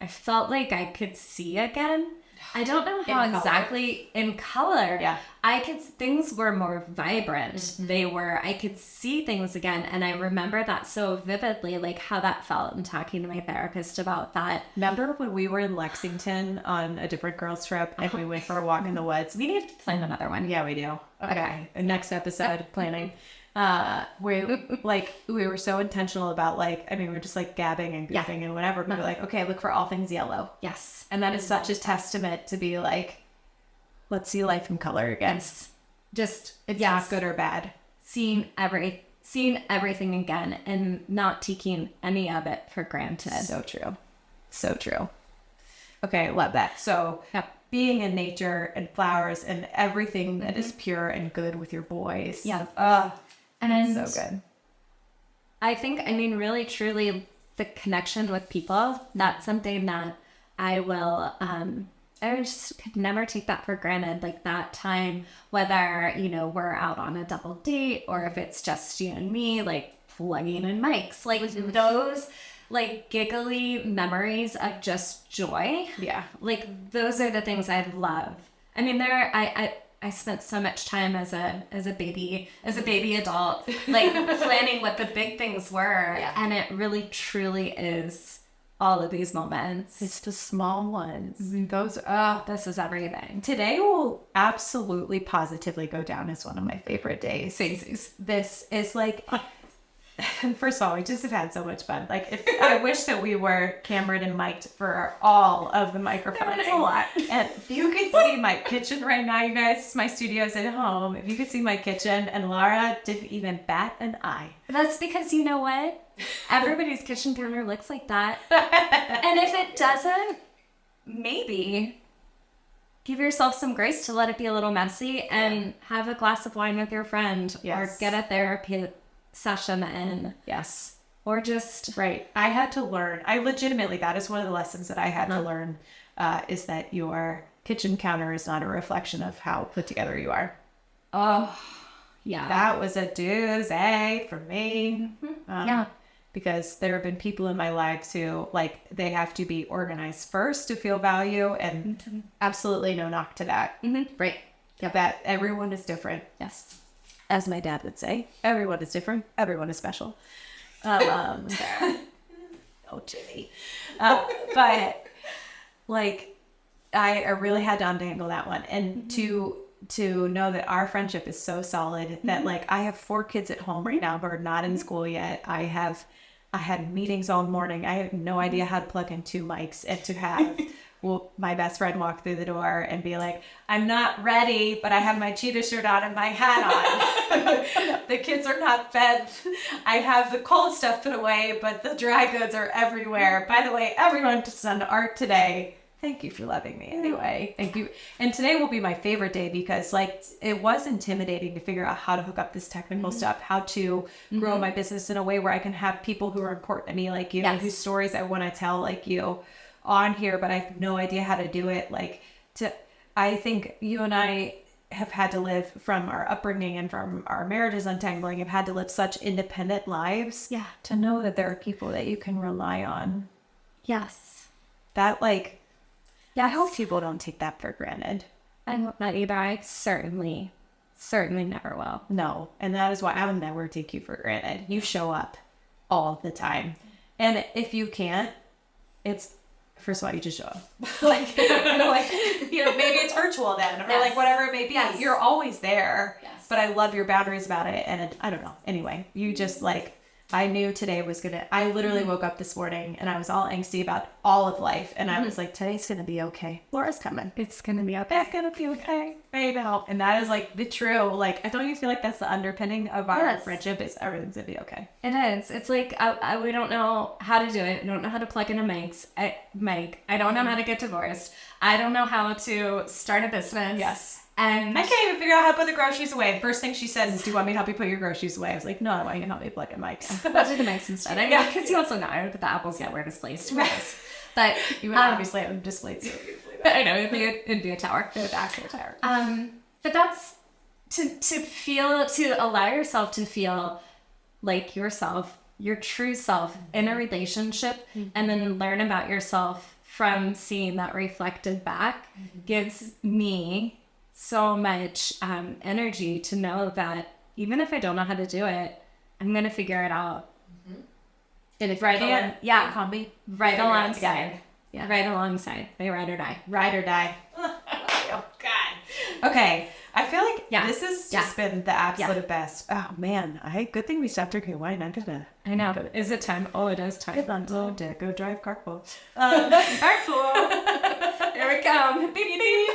C: felt like I could see again. I don't know how exactly in color. Yeah. Things were more vibrant. Mm-hmm. I could see things again. And I remember that so vividly, like how that felt, and talking to my therapist about that.
B: Remember when we were in Lexington on a different girls trip and we went for a walk in the woods? We need to plan another one. Yeah, we do. Okay. Next episode, planning. We were so intentional about we're just like gabbing and goofing and whatever, but we're like, okay, look for all things yellow.
C: Yes.
B: And that is such a testament to be like, let's see life in color again.
C: Yes. Just,
B: it's not good or bad.
C: Seeing everything again and not taking any of it for granted.
B: So true. So true. Okay, love that. So being in nature and flowers and everything that is pure and good with your boys.
C: Yeah.
B: And so good.
C: I think, really, truly, the connection with people, that's something that I just could never take that for granted. Like that time, whether, we're out on a double date or if it's just you and me, like plugging in mics, like those like giggly memories of just joy.
B: Yeah.
C: Like those are the things I love. I spent so much time as a baby adult, like planning what the big things were. Yeah. And it really truly is all of these moments.
B: It's the small ones.
C: This is everything.
B: Today will absolutely positively go down as one of my favorite days. This is like, first of all, we just have had so much fun. Like, I wish that we were cameraed and mic'd for all of the microphones.
C: That was a lot.
B: And if you could see my kitchen right now, you guys, my studio's at home. If you could see my kitchen, and Lara didn't even bat an eye.
C: That's because you know what? Everybody's kitchen counter looks like that. And if it doesn't, maybe give yourself some grace to let it be a little messy and have a glass of wine with your friend or get a therapy session in.
B: Yes.
C: Or just...
B: Right. I had to learn. That is one of the lessons that I had to learn, is that your kitchen counter is not a reflection of how put together you are.
C: Oh, yeah.
B: That was a doozy for me. Because there have been people in my lives who, like, they have to be organized first to feel value, and absolutely no knock to that.
C: Mm-hmm. Right.
B: Yeah. That everyone is different.
C: Yes.
B: As my dad would say, everyone is different. Everyone is special. Oh, Jimmy. But like, I really had to untangle that one, and to know that our friendship is so solid that like I have 4 kids at home right now who are not in school yet. I had meetings all morning. I had no idea how to plug in 2 mics, and to have my best friend walk through the door and be like, I'm not ready, but I have my cheetah shirt on and my hat on. The kids are not fed. I have the cold stuff put away, but the dry goods are everywhere. By the way, everyone just done art today. Thank you for loving me anyway. Thank you. And today will be my favorite day because like it was intimidating to figure out how to hook up this technical stuff, how to grow my business in a way where I can have people who are important to me like you, whose stories I want to tell like you on here, but I have no idea how to do it. I think you and I have had to live, from our upbringing and from our marriages untangling, have had to live such independent lives.
C: Yeah.
B: To know that there are people that you can rely on.
C: Yes.
B: That I hope people don't take that for granted.
C: I hope not either. I certainly never will.
B: No. And that is why I would never take you for granted. You show up all the time. And if you can't, first of all, you just show up. Maybe it's virtual then, or like whatever it may be. Yes. You're always there. Yes. But I love your boundaries about it. And I don't know. Anyway, you just I knew today was I literally woke up this morning and I was all angsty about all of life. And I was like, today's going to be okay. Laura's coming.
C: It's going to be okay.
B: It's going to be okay. I know. And that is like the true, like, I don't even feel like that's the underpinning of our friendship is everything's going to be okay.
C: It is. It's like, we don't know how to do it. I don't know how to plug in a mic. I don't know how to get divorced. I don't know how to start a business.
B: Yes.
C: And
B: I can't even figure out how to put the groceries away. The first thing she said is, do you want me to help you put your groceries away? I was like, no, I want you to help me plug in mics.
C: I'll do the mics instead. I mean, because you also know I would put the apples nowhere displaced. Yes. But
B: you would obviously have them displayed so beautifully.
C: I know, it'd be a tower.
B: It'd actually a tower.
C: But that's to allow yourself to feel like yourself, your true self in a relationship, and then learn about yourself from seeing that reflected back gives me so much energy to know that even if I don't know how to do it, I'm going to figure it out.
B: And if
C: right
B: alongside.
C: Yeah. Right alongside. May ride or die.
B: Ride or die. Oh, God. Okay. I feel like this has just been the absolute best. Oh, man. Good thing we stopped drinking wine. I'm gonna.
C: I know. Is it time? Oh, it is time.
B: Good on go drive carpool.
C: Carpool. Here we come. Beep, beep.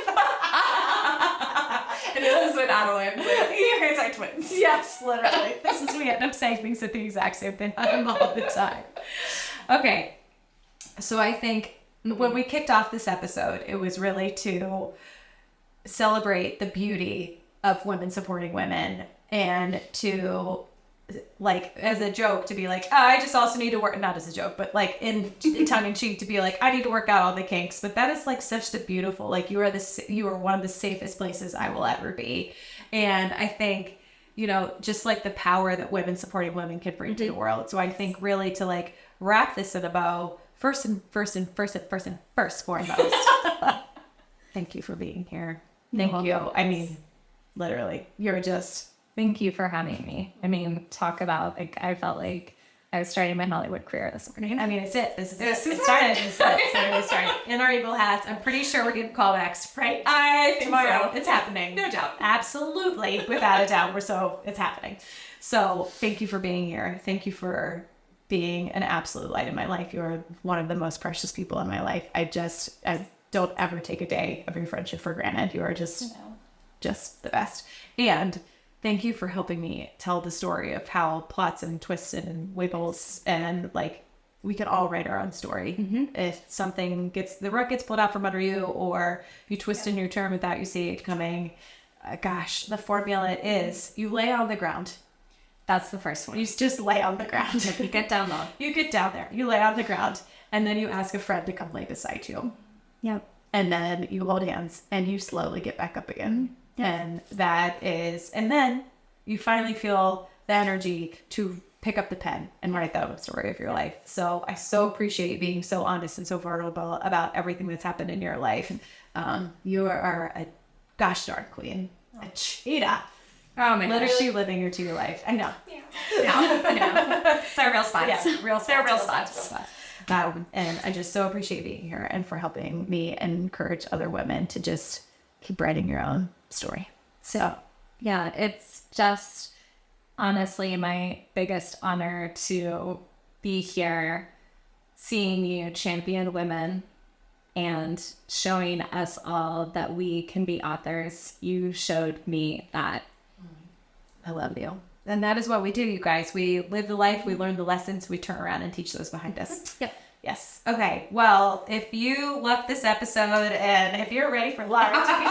C: And this is when Adeline's like, here's our twins.
B: Yes, literally. This is we end up saying things at the exact same thing all the time. Okay. So I think when we kicked off this episode, it was really to celebrate the beauty of women supporting women and to, like, as a joke, to be like, oh, I just also need to work, not as a joke, but like in tongue in cheek, to be like, I need to work out all the kinks. But that is like such the beautiful, like, you are one of the safest places I will ever be. And I think, you know, just like the power that women supporting women can bring to the world. So I think really to like wrap this in a bow, first and foremost, thank you for being here. Thank you. I mean, literally, you're just...
C: Thank you for having me. I mean, talk about, like, I felt like I was starting my Hollywood career this morning.
B: I mean, it's it. This is it. It started. It's literally started. In our evil hats. I'm pretty sure we're getting callbacks, right?
C: I think
B: tomorrow.
C: so.
B: It's happening.
C: No doubt.
B: Absolutely. Without a doubt. It's happening. So thank you for being here. Thank you for being an absolute light in my life. You're one of the most precious people in my life. I don't ever take a day of your friendship for granted. You are just the best. And thank you for helping me tell the story of how plots and twists and wiggles and like we can all write our own story. If something the rug gets pulled out from under you, or you twist in your turn without you see it coming, the formula is you lay on the ground.
C: That's the first one.
B: You just lay on the ground.
C: You get down low.
B: You get down there. You lay on the ground, and then you ask a friend to come lay beside you.
C: Yep.
B: And then you hold hands, and you slowly get back up again. And then you finally feel the energy to pick up the pen and write the story of your life. So I so appreciate you being so honest and so vulnerable about everything that's happened in your life. You are a gosh darn queen, a cheetah.
C: Oh my gosh.
B: Literally living your true life. I know.
C: Yeah. I know. It's our real spots.
B: Yeah, real
C: spots.
B: And I just so appreciate being here and for helping me and encourage other women to just keep writing your own story. So,
C: yeah, it's just honestly my biggest honor to be here, seeing you champion women and showing us all that we can be authors. You showed me that.
B: I love you. And that is what we do, you guys. We live the life, we learn the lessons, we turn around and teach those behind us.
C: Yep.
B: Yes. Okay. Well, if you loved this episode and if you're ready for Lara to be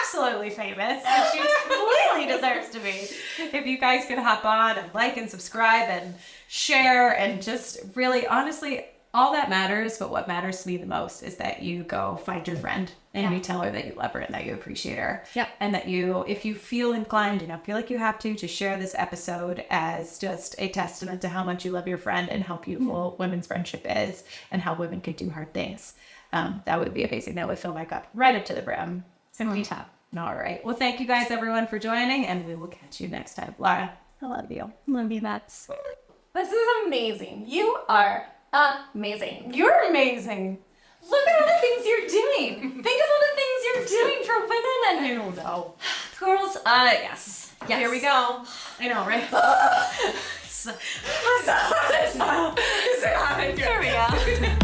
B: absolutely famous, and she completely deserves to be, if you guys could hop on and like and subscribe and share and just really, honestly, all that matters. But what matters to me the most is that you go find your friend and you tell her that you love her and that you appreciate her.
C: Yep.
B: And that you, if you feel inclined, feel like you have to share this episode as just a testament to how much you love your friend and how beautiful women's friendship is and how women could do hard things. That would be amazing. That would fill my cup right up to the brim.
C: Simply top.
B: All right. Well, thank you guys, everyone, for joining, and we will catch you next time. Lara, I love you.
C: Love you, Bets. This is amazing. You are amazing.
B: You're amazing.
C: Look at all the things you're doing. Think of all the things you're doing for women. And
B: I don't know.
C: Girls, yes.
B: Here we go. I know, right?
C: Here we go.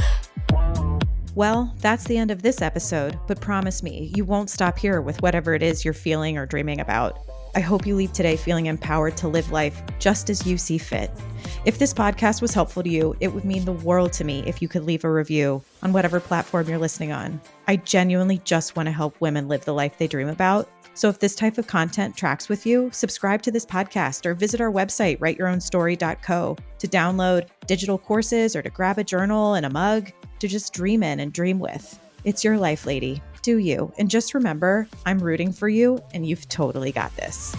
A: Well, that's the end of this episode, but promise me, you won't stop here with whatever it is you're feeling or dreaming about. I hope you leave today feeling empowered to live life just as you see fit. If this podcast was helpful to you, it would mean the world to me if you could leave a review on whatever platform you're listening on. I genuinely just want to help women live the life they dream about. So if this type of content tracks with you, subscribe to this podcast or visit our website, writeyourownsstory.co, to download digital courses or to grab a journal and a mug to just dream in and dream with. It's your life, lady. Do you? And just remember, I'm rooting for you and you've totally got this.